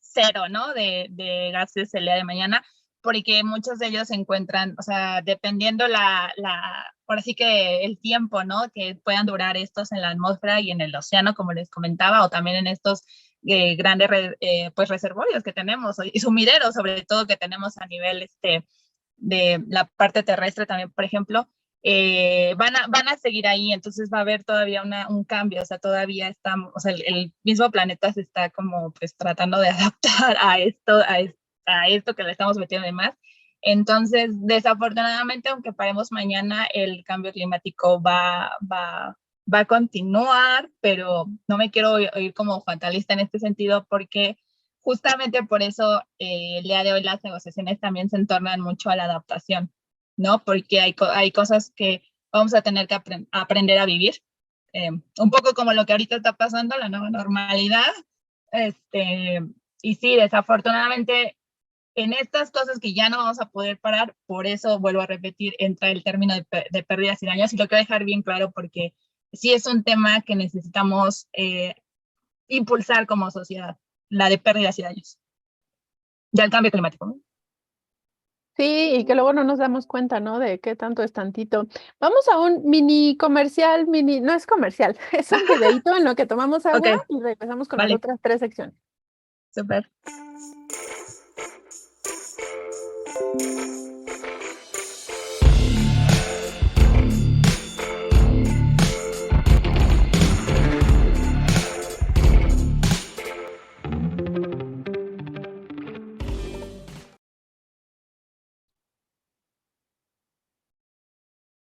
cero, ¿no? De gases el día de mañana, porque muchos de ellos se encuentran, o sea, dependiendo ahora sí que el tiempo, ¿no? Que puedan durar estos en la atmósfera y en el océano, como les comentaba, o también en estos grandes pues reservorios que tenemos y sumideros, sobre todo que tenemos a nivel de la parte terrestre también, por ejemplo, van a seguir ahí, entonces va a haber todavía un cambio, o sea, todavía estamos, o sea, el mismo planeta se está como pues tratando de adaptar a esto que le estamos metiendo de más. Entonces, desafortunadamente, aunque paremos mañana, el cambio climático va a continuar, pero no me quiero oír como fatalista en este sentido porque justamente por eso el día de hoy las negociaciones también se entornan mucho a la adaptación, ¿no? Porque hay cosas que vamos a tener que aprender a vivir, un poco como lo que ahorita está pasando, la nueva normalidad. Y sí, desafortunadamente, en estas cosas que ya no vamos a poder parar, por eso vuelvo a repetir, entra el término de pérdidas y daños, y lo quiero dejar bien claro porque sí es un tema que necesitamos impulsar como sociedad, la de pérdidas y daños del cambio climático, ¿no? Sí, y que luego no nos damos cuenta, ¿no? De qué tanto es tantito. Vamos a un mini comercial, no es comercial, es un videíto en lo que tomamos Ok, agua y regresamos con las vale, otras 3 secciones. súper.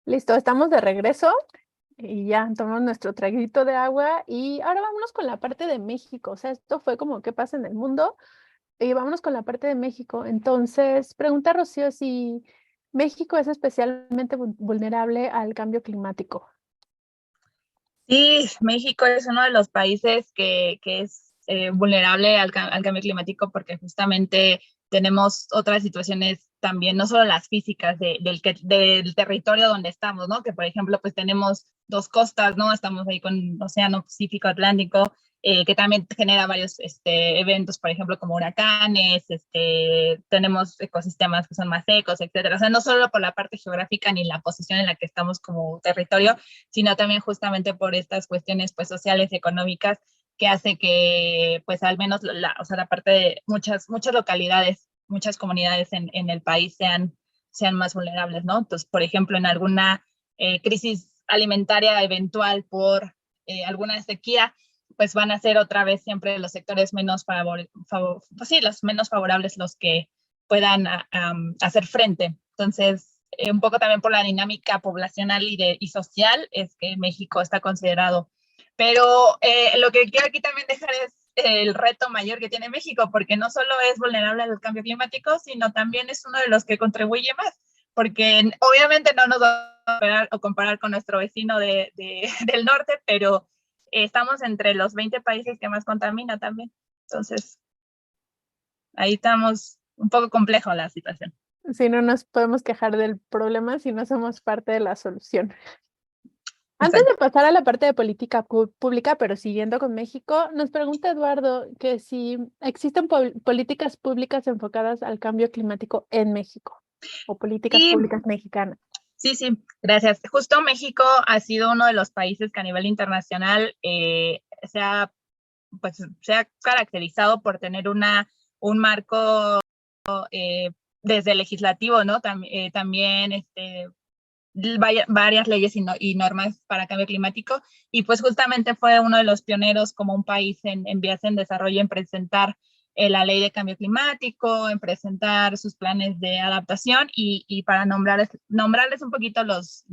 Listo, estamos de regreso y ya tomamos nuestro traguito de agua y ahora vámonos con la parte de México. O sea, esto fue como qué pasa en el mundo y vámonos con la parte de México. Entonces, pregunta Rocío si México es especialmente vulnerable al cambio climático. Sí, México es uno de los países que es vulnerable al cambio climático porque justamente tenemos otras situaciones también, no solo las físicas del territorio donde estamos, ¿no? Que por ejemplo, pues tenemos dos costas, ¿no? Estamos ahí con el Océano Pacífico Atlántico, que también genera varios eventos, por ejemplo, como huracanes, tenemos ecosistemas que son más secos, etcétera. O sea, no solo por la parte geográfica ni la posición en la que estamos como territorio, sino también justamente por estas cuestiones pues sociales, económicas, que hace que pues al menos o sea, la parte de muchas localidades, muchas comunidades en el país sean más vulnerables, ¿no? Entonces, por ejemplo, en alguna crisis alimentaria eventual por alguna sequía, pues van a ser otra vez siempre los sectores menos pues sí, los menos favorables los que puedan hacer frente. Entonces, un poco también por la dinámica poblacional y social, es que México está considerado. Pero lo que quiero aquí también dejar es el reto mayor que tiene México, porque no solo es vulnerable al cambio climático, sino también es uno de los que contribuye más, porque obviamente no nos va a esperar o comparar con nuestro vecino del norte, pero estamos entre los 20 países que más contamina también. Entonces, ahí estamos un poco complejo la situación. Si no nos podemos quejar del problema si no somos parte de la solución. Antes Exacto. de pasar a la parte de política pública, pero siguiendo con México, nos pregunta Eduardo que si existen políticas públicas enfocadas al cambio climático en México o políticas Y públicas mexicanas. sí, gracias. Justo México ha sido uno de los países que a nivel internacional se ha caracterizado por tener un marco desde legislativo, ¿no? También varias leyes y normas para cambio climático, y pues justamente fue uno de los pioneros como un país en vías en desarrollo en presentar la ley de cambio climático, en presentar sus planes de adaptación y para nombrarles un poquito los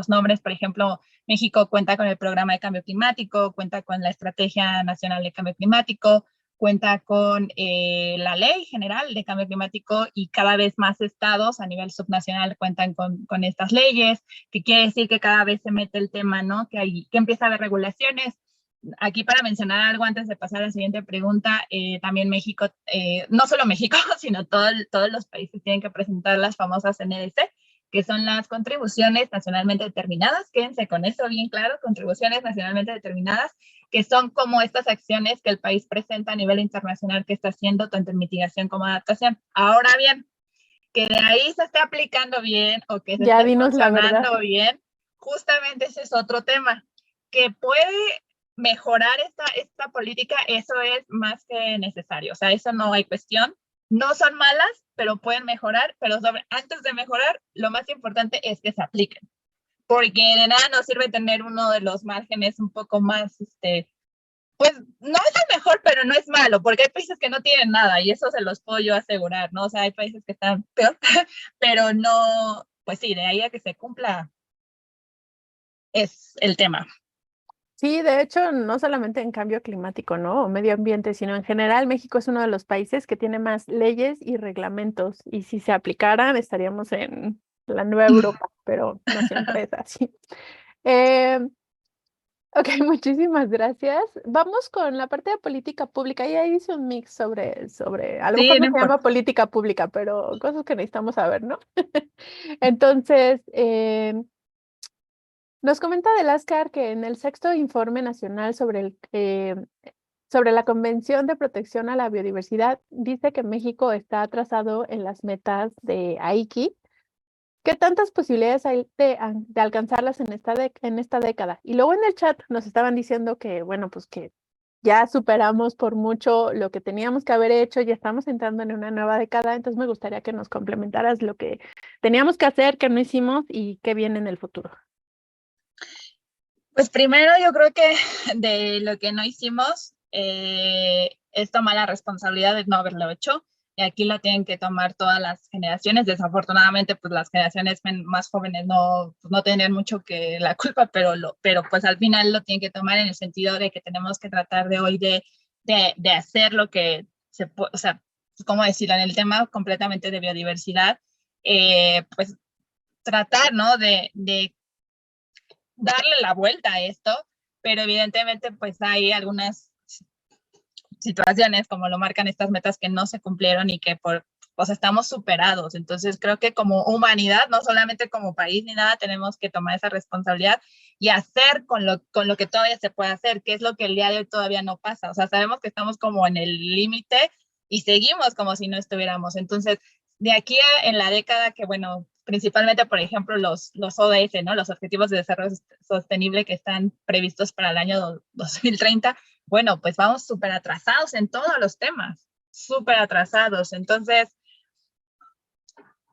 nombres. Por ejemplo, México cuenta con el programa de cambio climático, cuenta con la Estrategia Nacional de Cambio Climático, cuenta con la Ley General de Cambio Climático, y cada vez más estados a nivel subnacional cuentan con estas leyes, que quiere decir que cada vez se mete el tema, ¿no? Que empieza a haber regulaciones. Aquí para mencionar algo antes de pasar a la siguiente pregunta, también México, no solo México, sino todos los países tienen que presentar las famosas NDC, que son las contribuciones nacionalmente determinadas. Quédense con eso bien claro, contribuciones nacionalmente determinadas, que son como estas acciones que el país presenta a nivel internacional que está haciendo tanto en mitigación como adaptación. Ahora bien, que de ahí se esté aplicando bien o que se Ya esté dinos la verdad. funcionando bien, justamente ese es otro tema. Que puede mejorar esta política, eso es más que necesario. O sea, eso no hay cuestión. No son malas, pero pueden mejorar. Pero antes de mejorar, lo más importante es que se apliquen. Porque de nada nos sirve tener uno de los márgenes un poco más, pues no es el mejor, pero no es malo, porque hay países que no tienen nada y eso se los puedo yo asegurar, ¿no? O sea, hay países que están peor, pero no, pues sí, de ahí a que se cumpla es el tema. Sí, de hecho, no solamente en cambio climático, ¿no? O medio ambiente, sino en general, México es uno de los países que tiene más leyes y reglamentos. Y si se aplicaran, estaríamos en la nueva Europa, pero no siempre es así. Eh, ok, muchísimas gracias. Vamos con la parte de política pública. Y ahí hice un mix sobre, a lo Sí, mejor no no se llama importa. política pública, pero cosas que necesitamos saber, ¿no? Entonces, nos comenta Del Ascar que en el sexto informe nacional sobre sobre la Convención de Protección a la Biodiversidad, dice que México está atrasado en las metas de Aichi. ¿Qué tantas posibilidades hay de alcanzarlas en esta década? Y luego en el chat nos estaban diciendo que, bueno, pues que ya superamos por mucho lo que teníamos que haber hecho, ya estamos entrando en una nueva década, entonces me gustaría que nos complementaras lo que teníamos que hacer, que no hicimos y qué viene en el futuro. Pues primero yo creo que de lo que no hicimos es tomar la responsabilidad de no haberlo hecho. Y aquí lo tienen que tomar todas las generaciones. Desafortunadamente, pues las generaciones más jóvenes no tienen mucho que la culpa, pero pues al final lo tienen que tomar en el sentido de que tenemos que tratar de hoy de hacer lo que se puede, o sea, ¿cómo decirlo? En el tema completamente de biodiversidad, pues tratar, ¿no? De darle la vuelta a esto, pero evidentemente pues hay algunas situaciones como lo marcan estas metas que no se cumplieron y que pues estamos superados. Entonces creo que como humanidad, no solamente como país ni nada, tenemos que tomar esa responsabilidad y hacer con lo que todavía se puede hacer, que es lo que el día de hoy todavía no pasa. O sea, sabemos que estamos como en el límite y seguimos como si no estuviéramos. Entonces, de aquí en la década que, bueno, principalmente, por ejemplo, los ODS, ¿no? Los Objetivos de Desarrollo Sostenible que están previstos para el año 2030, bueno, pues vamos súper atrasados en todos los temas, súper atrasados. Entonces,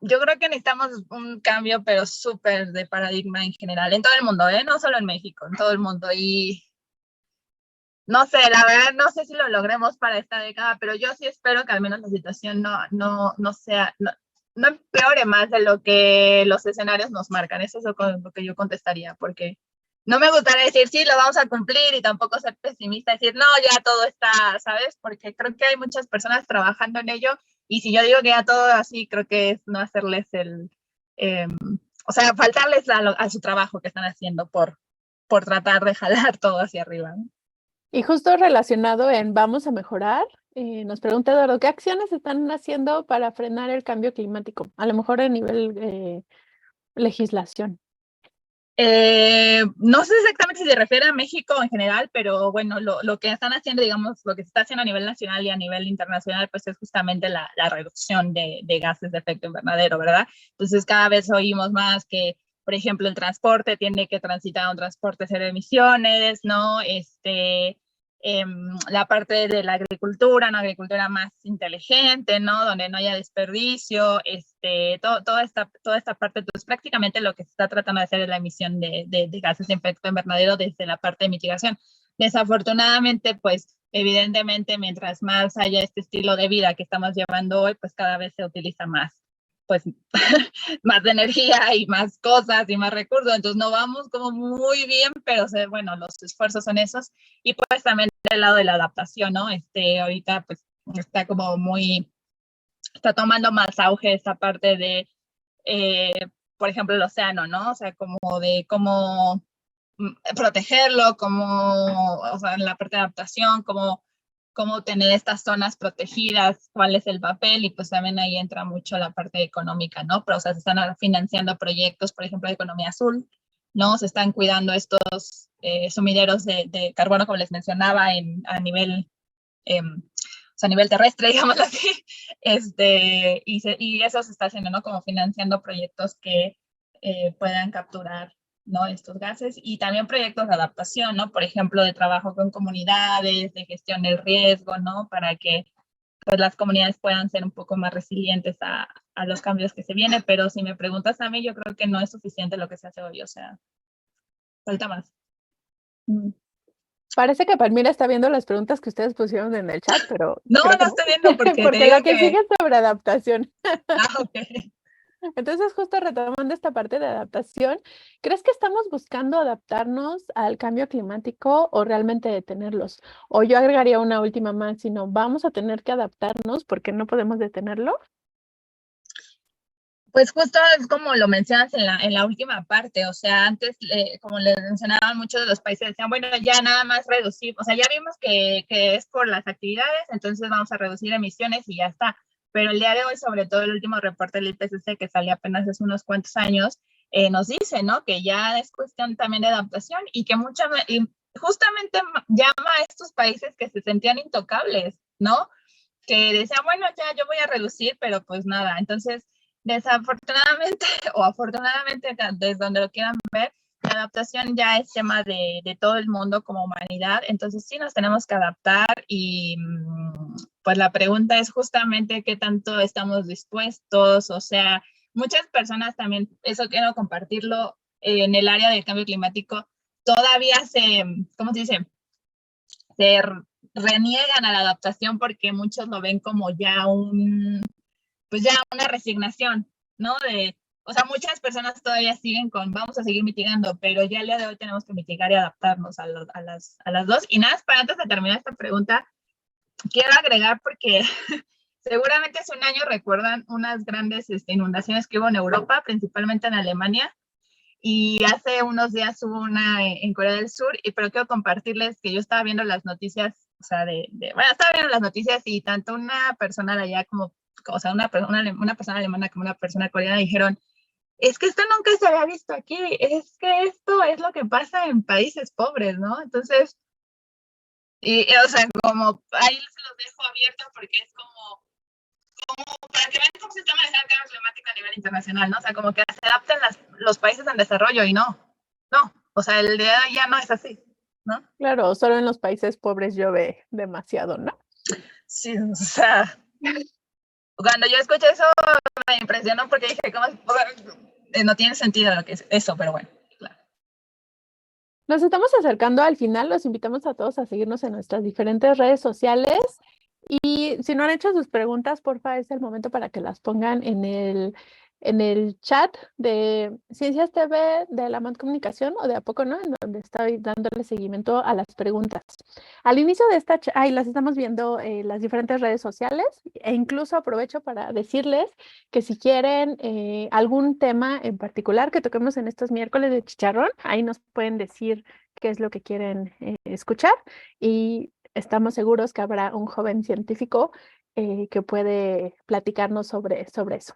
yo creo que necesitamos un cambio, pero súper de paradigma en general, en todo el mundo, ¿eh? No solo en México, en todo el mundo. Y no sé, la verdad, no sé si lo logremos para esta década, pero yo sí espero que al menos la situación no sea, no empeore más de lo que los escenarios nos marcan. Eso es lo que yo contestaría, porque no me gustaría decir, sí, lo vamos a cumplir y tampoco ser pesimista, decir, no, ya todo está, ¿sabes? Porque creo que hay muchas personas trabajando en ello y si yo digo que ya todo así, creo que es no hacerles o sea, faltarles a su trabajo que están haciendo por tratar de jalar todo hacia arriba, ¿no? Y justo relacionado en vamos a mejorar, nos pregunta Eduardo, ¿qué acciones están haciendo para frenar el cambio climático? A lo mejor a nivel legislación. No sé exactamente si se refiere a México en general, pero bueno, lo que están haciendo, digamos, lo que se está haciendo a nivel nacional y a nivel internacional, pues es justamente la reducción de gases de efecto invernadero, ¿verdad? Entonces cada vez oímos más que, por ejemplo, el transporte tiene que transitar un transporte cero emisiones, ¿no? La parte de la agricultura, una agricultura más inteligente, ¿no? Donde no haya desperdicio, toda esta parte, pues prácticamente lo que se está tratando de hacer es la emisión de gases de efecto invernadero desde la parte de mitigación. Desafortunadamente, pues evidentemente, mientras más haya este estilo de vida que estamos llevando hoy, pues cada vez se utiliza más, pues más de energía y más cosas y más recursos, entonces no vamos como muy bien, pero bueno, los esfuerzos son esos, y pues también del lado de la adaptación, ¿no? Ahorita pues está como está tomando más auge esta parte de, por ejemplo, el océano, ¿no? O sea, como de cómo protegerlo, o sea, en la parte de adaptación, cómo tener estas zonas protegidas, cuál es el papel, y pues también ahí entra mucho la parte económica, ¿no? Pero, o sea, se están financiando proyectos, por ejemplo, de economía azul, ¿no? Se están cuidando estos sumideros de carbono, como les mencionaba, a nivel, o sea, a nivel terrestre, digamos así, y eso se está haciendo, ¿no? Como financiando proyectos que puedan capturar, ¿no? Estos gases, y también proyectos de adaptación, ¿no? Por ejemplo, de trabajo con comunidades, de gestión del riesgo, ¿no? Para que pues, las comunidades puedan ser un poco más resilientes a los cambios que se vienen, pero si me preguntas a mí, yo creo que no es suficiente lo que se hace hoy, o sea, falta más. Parece que Palmira está viendo las preguntas que ustedes pusieron en el chat, pero no, creo que no estoy viendo porque porque la que sigue es sobre adaptación. Ok. Entonces, justo retomando esta parte de adaptación, ¿crees que estamos buscando adaptarnos al cambio climático o realmente detenerlos? O yo agregaría una última más, sino vamos a tener que adaptarnos porque no podemos detenerlo. Pues justo es como lo mencionas en la última parte, o sea, antes, como les mencionaban, muchos de los países decían, bueno, ya nada más reducir, o sea, ya vimos que es por las actividades, entonces vamos a reducir emisiones y ya está. Pero el día de hoy, sobre todo el último reporte del IPCC que salió apenas hace unos cuantos años, nos dice, ¿no? Que ya es cuestión también de adaptación y que justamente llama a estos países que se sentían intocables, ¿no? Que decían, bueno, ya yo voy a reducir, pero pues nada. Entonces, desafortunadamente o afortunadamente, desde donde lo quieran ver, la adaptación ya es tema de todo el mundo como humanidad. Entonces, sí nos tenemos que adaptar y pues la pregunta es justamente qué tanto estamos dispuestos. O sea, muchas personas también, eso quiero compartirlo, en el área del cambio climático, todavía ¿cómo se dice? Se reniegan a la adaptación porque muchos lo ven como ya pues ya una resignación, ¿no? O sea, muchas personas todavía siguen con, vamos a seguir mitigando, pero ya el día de hoy tenemos que mitigar y adaptarnos a las dos. Y nada, para antes de terminar esta pregunta, quiero agregar porque seguramente hace un año recuerdan unas grandes inundaciones que hubo en Europa, principalmente en Alemania, y hace unos días hubo una en Corea del Sur, pero quiero compartirles que yo estaba viendo las noticias, o sea, bueno, estaba viendo las noticias y tanto una persona de allá como, o sea, una persona alemana como una persona coreana dijeron, es que esto nunca se había visto aquí, es que esto es lo que pasa en países pobres, ¿no? Entonces, o sea, como ahí se los dejo abiertos porque es como para que vean cómo se está manejando el cambio climático a nivel internacional, ¿no? O sea, como que se adapten los países en desarrollo y no, o sea, el día ya no es así, ¿no? Claro, solo en los países pobres llueve demasiado, ¿no? Sí, o sea, cuando yo escuché eso me impresionó porque dije, ¿cómo? No tiene sentido lo que es eso, pero bueno, claro. Nos estamos acercando al final, los invitamos a todos a seguirnos en nuestras diferentes redes sociales y si no han hecho sus preguntas, porfa, es el momento para que las pongan en el chat de Ciencias TV de la MAD Comunicación o de A Poco No, en donde estoy dándole seguimiento a las preguntas. Al inicio de esta, ahí las estamos viendo en las diferentes redes sociales e incluso aprovecho para decirles que si quieren algún tema en particular que toquemos en estos miércoles de chicharrón, ahí nos pueden decir qué es lo que quieren escuchar y estamos seguros que habrá un joven científico que puede platicarnos sobre eso.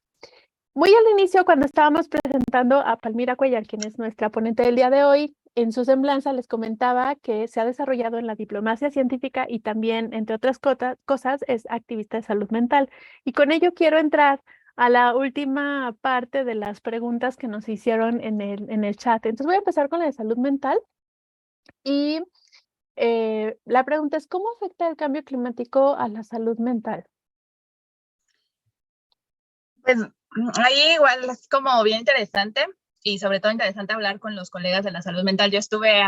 Muy al inicio, cuando estábamos presentando a Palmira Cuellar, quien es nuestra ponente del día de hoy, en su semblanza les comentaba que se ha desarrollado en la diplomacia científica y también, entre otras cosas, es activista de salud mental. Y con ello quiero entrar a la última parte de las preguntas que nos hicieron en el chat. Entonces voy a empezar con la de salud mental y la pregunta es, ¿cómo afecta el cambio climático a la salud mental? Pues ahí igual es como bien interesante y sobre todo interesante hablar con los colegas de la salud mental. Yo estuve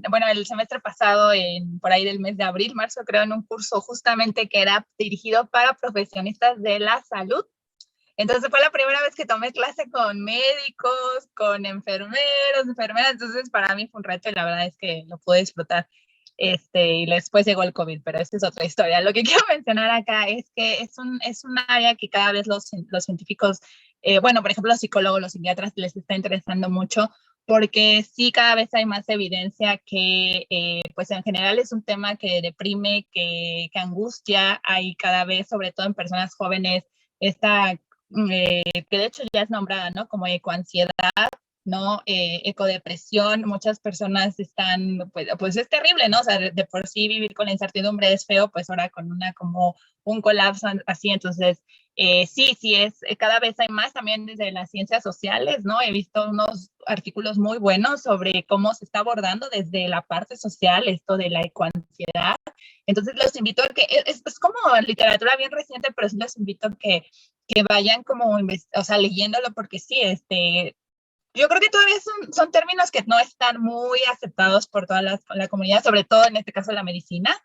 bueno, el semestre pasado, por ahí del mes de abril, marzo, creo, en un curso justamente que era dirigido para profesionistas de la salud. Entonces fue la primera vez que tomé clase con médicos, con enfermeros, enfermeras, entonces para mí fue un reto y la verdad es que lo pude disfrutar. Y después llegó el COVID, pero esa es otra historia. Lo que quiero mencionar acá es que es un área que cada vez los científicos, bueno, por ejemplo, los psicólogos, los psiquiatras les está interesando mucho porque sí cada vez hay más evidencia que pues en general es un tema que deprime, que angustia, hay cada vez, sobre todo en personas jóvenes, esta que de hecho ya es nombrada, ¿no? Como ecoansiedad, ¿no? Ecodepresión, muchas personas están, pues es terrible, ¿no? O sea, de por sí vivir con la incertidumbre es feo, pues ahora con como un colapso así, entonces, sí, cada vez hay más también desde las ciencias sociales, ¿no? He visto unos artículos muy buenos sobre cómo se está abordando desde la parte social esto de la ecoansiedad. Entonces los invito a que, es como literatura bien reciente, pero sí los invito a que vayan como, o sea, leyéndolo porque sí, yo creo que todavía son términos que no están muy aceptados por toda la comunidad, sobre todo en este caso la medicina,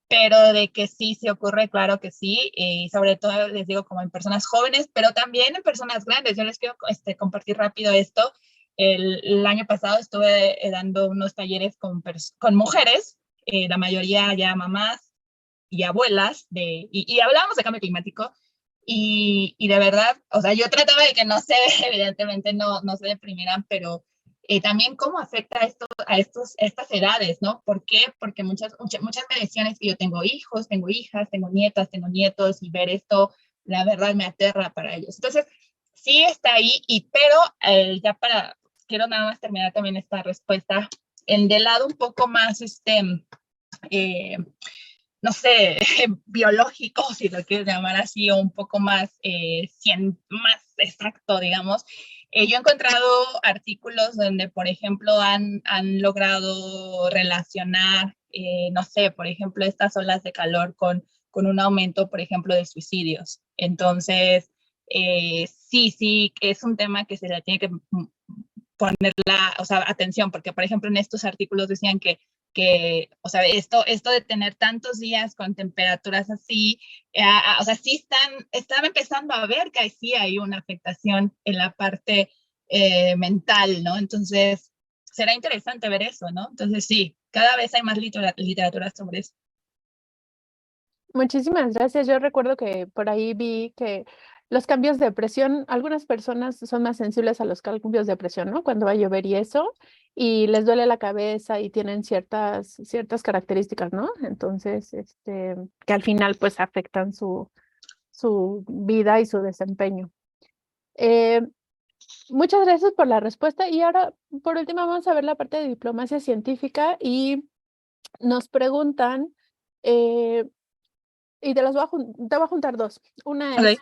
pero de que sí ocurre, claro que sí, y sobre todo les digo como en personas jóvenes, pero también en personas grandes. Yo les quiero compartir rápido esto. El año pasado estuve dando unos talleres con mujeres, la mayoría ya mamás y abuelas, y hablábamos de cambio climático, y de verdad, o sea, yo trataba de que no se, evidentemente no se deprimieran, pero también cómo afecta esto a estas edades, ¿no? ¿Por qué? Porque muchas mediciones, y yo tengo hijos, tengo hijas, tengo nietas, tengo nietos, y ver esto, la verdad, me aterra para ellos. Entonces, sí está ahí, pero ya quiero nada más terminar también esta respuesta en del lado un poco más, no sé, biológico, si lo quieres llamar así, o un poco más, más exacto, digamos. Yo he encontrado artículos donde, por ejemplo, han logrado relacionar, no sé, por ejemplo, estas olas de calor con un aumento, por ejemplo, de suicidios. Entonces, sí, es un tema que se le tiene que ponerla, o sea, atención, porque, por ejemplo, en estos artículos decían o sea, esto de tener tantos días con temperaturas así, o sea, sí están empezando a ver que sí hay una afectación en la parte mental, ¿no? Entonces, será interesante ver eso, ¿no? Entonces, sí, cada vez hay más literatura sobre eso. Muchísimas gracias. Yo recuerdo que por ahí vi que los cambios de presión, algunas personas son más sensibles a los cambios de presión, ¿no? Cuando va a llover y eso, y les duele la cabeza y tienen ciertas características, ¿no? Entonces, que al final pues afectan su vida y su desempeño. Eh, Muchas gracias por la respuesta. Y ahora, por último, vamos a ver la parte de diplomacia científica y nos preguntan, eh, y te voy a juntar dos. Una Okay. es,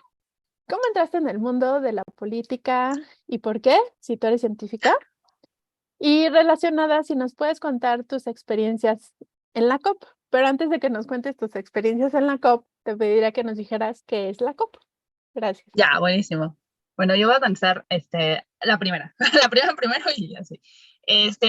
¿cómo entraste en el mundo de la política y por qué? Si tú eres científica. Y relacionada, si nos puedes contar tus experiencias en la COP. Pero antes de que nos cuentes tus experiencias en la COP, te pediría que nos dijeras qué es la COP. Gracias. Ya, buenísimo. Bueno, yo voy a lanzar la primera, la primera primero y así.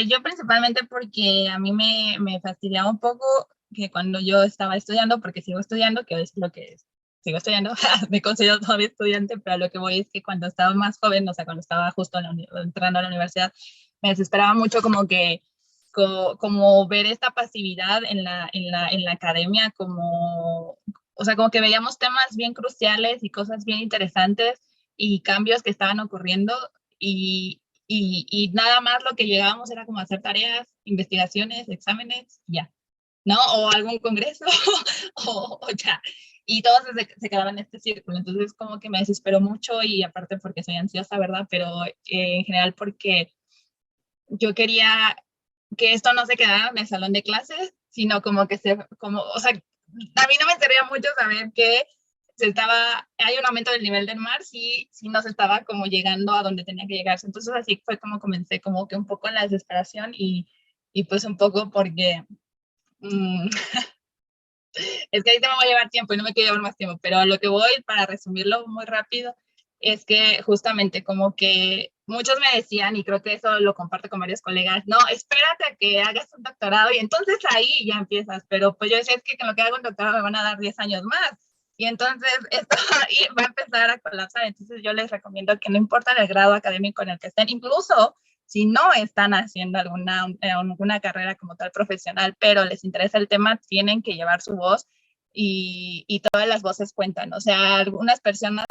Yo principalmente porque a mí me fastidiaba un poco que cuando yo estaba estudiando, porque sigo estudiando, que es lo que es, sigo estudiando, me considero todavía estudiante, pero lo que voy es que cuando estaba más joven, o sea, cuando estaba justo entrando a la universidad, me desesperaba mucho como ver esta pasividad en la academia, o sea, como que veíamos temas bien cruciales y cosas bien interesantes y cambios que estaban ocurriendo y nada más lo que llegábamos era como hacer tareas, investigaciones, exámenes, ya, ¿no? O algún congreso, o ya. Y todos se quedaban en este círculo. Entonces, como que me desesperó mucho y aparte porque soy ansiosa, ¿verdad? Pero en general porque yo quería que esto no se quedara en el salón de clases, sino como que o sea, a mí no me interesa mucho saber que hay un aumento del nivel del mar si no se estaba como llegando a donde tenía que llegarse. Entonces así fue como comencé como que un poco en la desesperación y pues un poco porque es que ahí te me va a llevar tiempo y no me quiero llevar más tiempo, pero a lo que voy, para resumirlo muy rápido, es que justamente como que muchos me decían, y creo que eso lo comparto con varios colegas, no, espérate a que hagas un doctorado y entonces ahí ya empiezas, pero pues yo decía, es que en lo que hago un doctorado me van a dar 10 años más, y entonces esto va a empezar a colapsar, entonces yo les recomiendo que no importa el grado académico en el que estén, incluso si no están haciendo alguna carrera como tal profesional, pero les interesa el tema, tienen que llevar su voz y todas las voces cuentan. O sea, algunas personas,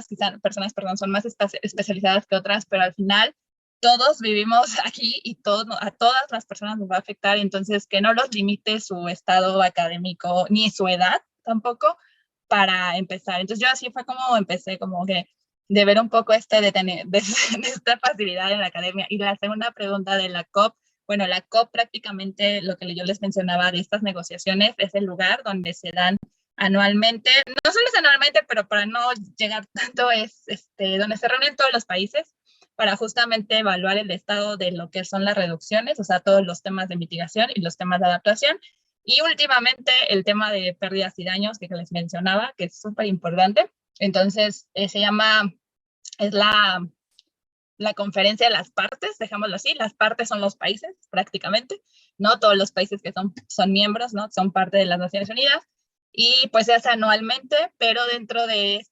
perdón, son más especializadas que otras, pero al final todos vivimos aquí y a todas las personas nos va a afectar, entonces que no los limite su estado académico ni su edad tampoco para empezar. Entonces yo así fue como empecé, como que de ver un poco de esta facilidad en la academia. Y la segunda pregunta de la COP, bueno, la COP prácticamente lo que yo les mencionaba de estas negociaciones es el lugar donde se dan anualmente, no solo es anualmente, pero para no llegar tanto es donde se reúnen todos los países para justamente evaluar el estado de lo que son las reducciones, o sea, todos los temas de mitigación y los temas de adaptación. Y últimamente el tema de pérdidas y daños que les mencionaba, que es súper importante. Entonces, es la conferencia de las partes, dejámoslo así, las partes son los países prácticamente, ¿no? Todos los países que son miembros, ¿no? Son parte de las Naciones Unidas y pues se hace anualmente, pero dentro de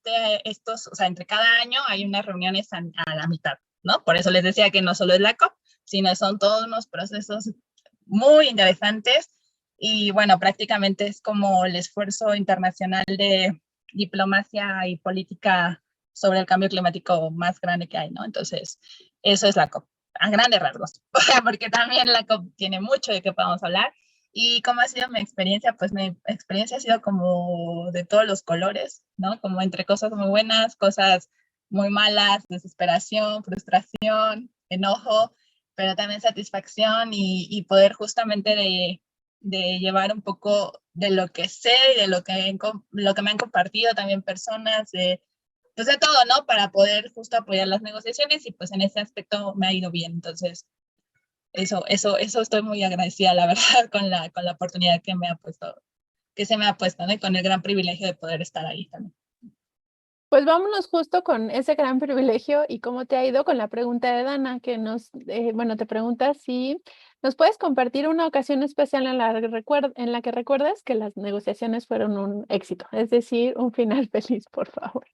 o sea, entre cada año hay unas reuniones a la mitad, ¿no? Por eso les decía que no solo es la COP, sino son todos unos procesos muy interesantes y bueno, prácticamente es como el esfuerzo internacional de diplomacia y política sobre el cambio climático más grande que hay, ¿no? Entonces, eso es la COP, a grandes rasgos, porque también la COP tiene mucho de qué podamos hablar. Y cómo ha sido mi experiencia, pues mi experiencia ha sido como de todos los colores, ¿no? Como entre cosas muy buenas, cosas muy malas, desesperación, frustración, enojo, pero también satisfacción y poder justamente de llevar un poco de lo que sé y de lo que me han compartido también personas, pues de todo, ¿no? Para poder justo apoyar las negociaciones y pues en ese aspecto me ha ido bien. Entonces, eso estoy muy agradecida, la verdad, con la oportunidad que se me ha puesto, ¿no? Y con el gran privilegio de poder estar ahí también. Pues vámonos justo con ese gran privilegio y cómo te ha ido con la pregunta de Dana, que te pregunta si nos puedes compartir una ocasión especial en la que recuerdas que las negociaciones fueron un éxito, es decir, un final feliz, por favor.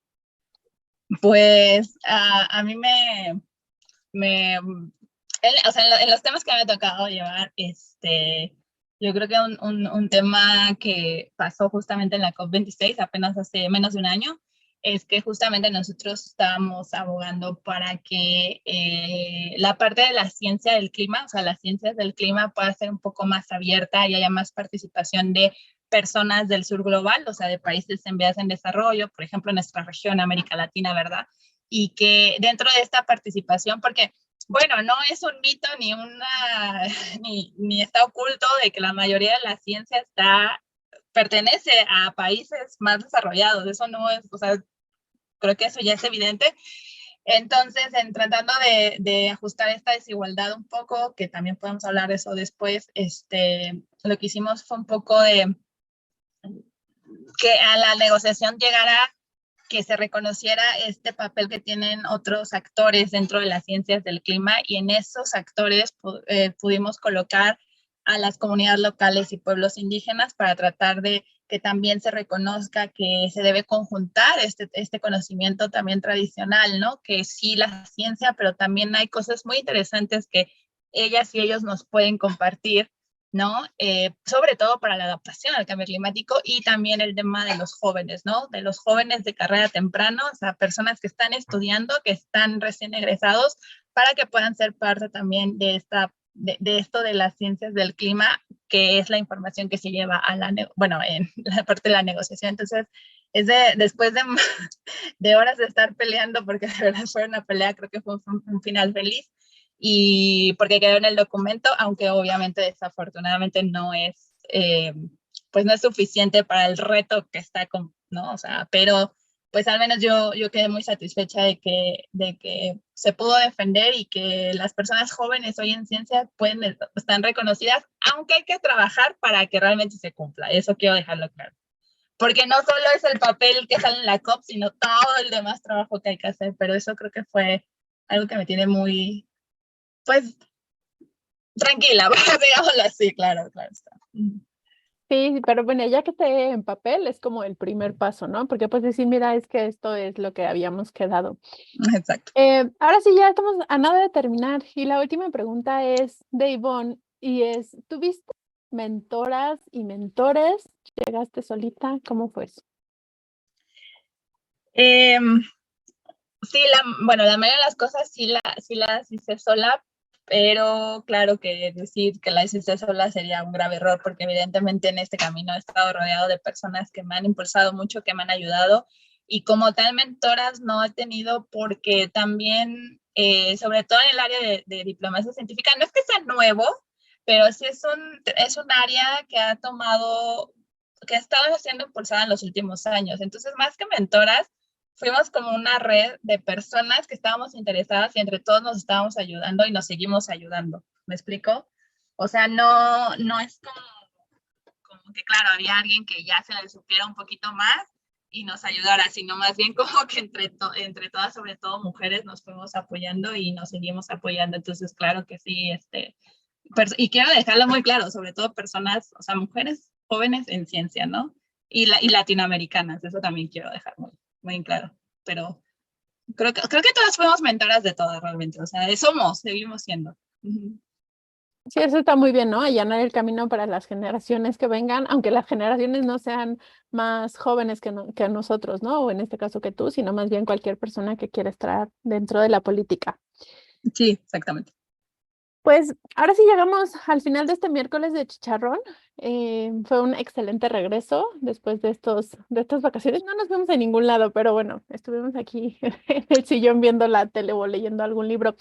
Pues a mí o sea, en los temas que me ha tocado llevar, yo creo que un tema que pasó justamente en la COP26, apenas hace menos de un año, es que justamente nosotros estábamos abogando para que la parte de la ciencia del clima, o sea, las ciencias del clima pueda ser un poco más abierta y haya más participación de personas del sur global, o sea, de países en vías en desarrollo, por ejemplo, en nuestra región, América Latina, ¿verdad? Y que dentro de esta participación, porque bueno, no es un mito ni está oculto de que la mayoría de la ciencia pertenece a países más desarrollados. Eso no es, o sea, creo que eso ya es evidente. Entonces, tratando de ajustar esta desigualdad un poco, que también podemos hablar de eso después, lo que hicimos fue un poco de que a la negociación llegara que se reconociera este papel que tienen otros actores dentro de las ciencias del clima y en esos actores pudimos colocar a las comunidades locales y pueblos indígenas para tratar de que también se reconozca que se debe conjuntar este conocimiento también tradicional, ¿no? Que sí la ciencia, pero también hay cosas muy interesantes que ellas y ellos nos pueden compartir, ¿no? Sobre todo para la adaptación al cambio climático y también el tema de los jóvenes, ¿no? De los jóvenes de carrera temprano, o sea, personas que están estudiando, que están recién egresados, para que puedan ser parte también de esto de las ciencias del clima, que es la información que se lleva en la parte de la negociación. Entonces, después de horas de estar peleando, porque de verdad fue una pelea, creo que fue un final feliz, y porque quedó en el documento, aunque obviamente desafortunadamente no es, pues no es suficiente para el reto que está ¿no? O sea, pero pues al menos yo quedé muy satisfecha de que se pudo defender y que las personas jóvenes hoy en ciencia están reconocidas, aunque hay que trabajar para que realmente se cumpla. Eso quiero dejarlo claro. Porque no solo es el papel que sale en la COP, sino todo el demás trabajo que hay que hacer. Pero eso creo que fue algo que me tiene muy, pues, tranquila, digámoslo así, claro está. Sí, pero bueno, ya que esté en papel es como el primer paso, ¿no? Porque pues decir, mira, es que esto es lo que habíamos quedado. Exacto. Ahora sí, ya estamos a nada de terminar. Y la última pregunta es de Ivonne, y es, ¿tuviste mentoras y mentores? ¿Llegaste solita? ¿Cómo fue eso? Sí, bueno, la mayoría de las cosas sí las hice sola, pero claro que decir que las hice sola sería un grave error, porque evidentemente en este camino he estado rodeado de personas que me han impulsado mucho, que me han ayudado, y como tal mentoras no he tenido, porque también, sobre todo en el área de diplomacia científica, no es que sea nuevo, pero sí es un área que ha estado siendo impulsada en los últimos años. Entonces, más que mentoras, fuimos como una red de personas que estábamos interesadas y entre todos nos estábamos ayudando y nos seguimos ayudando. ¿Me explico? O sea, no es como que, claro, había alguien que ya se le supiera un poquito más y nos ayudara, sino más bien como que entre todas, sobre todo mujeres, nos fuimos apoyando y nos seguimos apoyando. Entonces, claro que sí, y quiero dejarlo muy claro, sobre todo personas, o sea, mujeres jóvenes en ciencia, ¿no? Y latinoamericanas, eso también quiero dejar muy claro. Pero creo que todas fuimos mentoras de todas realmente, o sea, seguimos siendo. Sí, eso está muy bien, ¿no? Allanar el camino para las generaciones que vengan, aunque las generaciones no sean más jóvenes que nosotros, ¿no? O en este caso que tú, sino más bien cualquier persona que quiera estar dentro de la política. Sí, exactamente. Pues ahora sí llegamos al final de este miércoles de chicharrón. Fue un excelente regreso después de estas vacaciones. No nos fuimos a ningún lado, pero bueno, estuvimos aquí en el sillón viendo la tele o leyendo algún libro.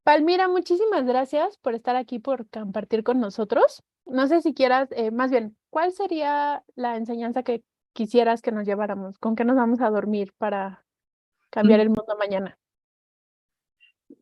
Palmira, muchísimas gracias por estar aquí, por compartir con nosotros. No sé si quieras, más bien, ¿cuál sería la enseñanza que quisieras que nos lleváramos? ¿Con qué nos vamos a dormir para cambiar el mundo mañana?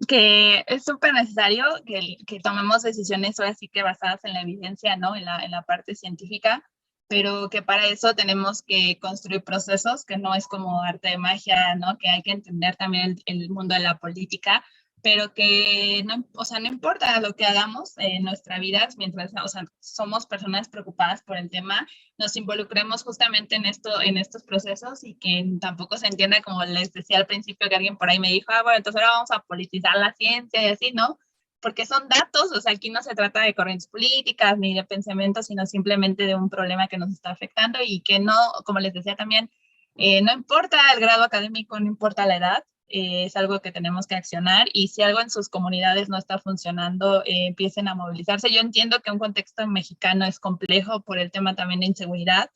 Que es súper necesario que tomemos decisiones ahora sí que basadas en la evidencia, ¿no? En la parte científica, pero que para eso tenemos que construir procesos, que no es como arte de magia, ¿no? Que hay que entender también el mundo de la política, pero que no, o sea, no importa lo que hagamos en nuestra vida, mientras, o sea, somos personas preocupadas por el tema, nos involucremos justamente en esto, en estos procesos y que tampoco se entienda, como les decía al principio, que alguien por ahí me dijo, ah, bueno, entonces ahora vamos a politizar la ciencia y así, ¿no? Porque son datos, o sea, aquí no se trata de corrientes políticas ni de pensamientos, sino simplemente de un problema que nos está afectando y que no, como les decía también, no importa el grado académico, no importa la edad, es algo que tenemos que accionar y si algo en sus comunidades no está funcionando, empiecen a movilizarse. Yo entiendo que un contexto mexicano es complejo por el tema también de inseguridad,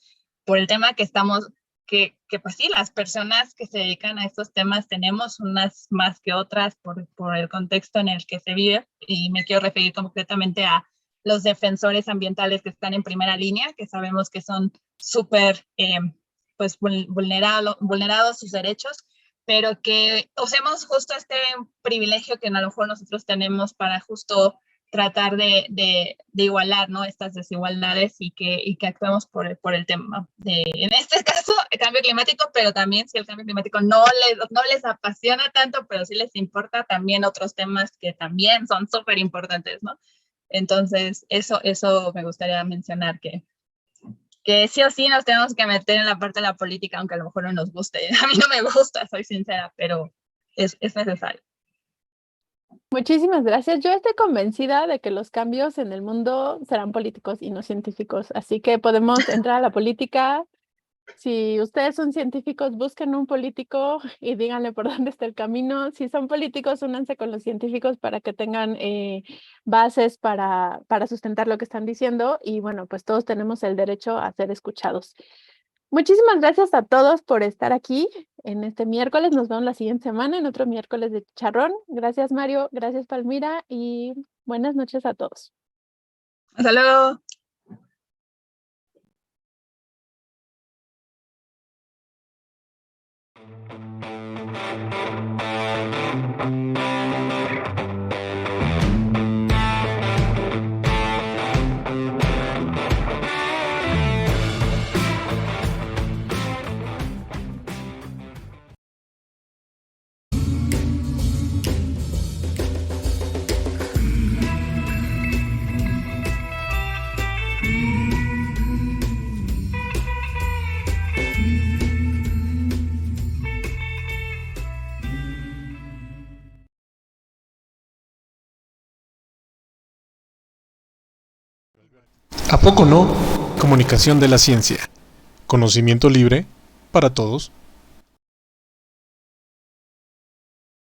por el tema que estamos, que pues sí, las personas que se dedican a estos temas tenemos unas más que otras por el contexto en el que se vive y me quiero referir concretamente a los defensores ambientales que están en primera línea, que sabemos que son súper pues vulnerados sus derechos, pero que usemos justo este privilegio que a lo mejor nosotros tenemos para justo tratar de igualar, ¿no? Estas desigualdades y que actuemos por el tema de, en este caso, el cambio climático, pero también si el cambio climático no les apasiona tanto, pero sí les importa también otros temas que también son súper importantes, ¿no? Entonces, eso me gustaría mencionar, que sí o sí nos tenemos que meter en la parte de la política, aunque a lo mejor no nos guste. A mí no me gusta, soy sincera, pero es necesario. Muchísimas gracias. Yo estoy convencida de que los cambios en el mundo serán políticos y no científicos, así que podemos entrar a la política. Si ustedes son científicos, busquen un político y díganle por dónde está el camino. Si son políticos, únanse con los científicos para que tengan bases para sustentar lo que están diciendo. Y bueno, pues todos tenemos el derecho a ser escuchados. Muchísimas gracias a todos por estar aquí en este miércoles. Nos vemos la siguiente semana en otro miércoles de Chicharrón. Gracias, Mario. Gracias, Palmira. Y buenas noches a todos. Hasta luego. ¿A poco no? Comunicación de la ciencia. Conocimiento libre para todos.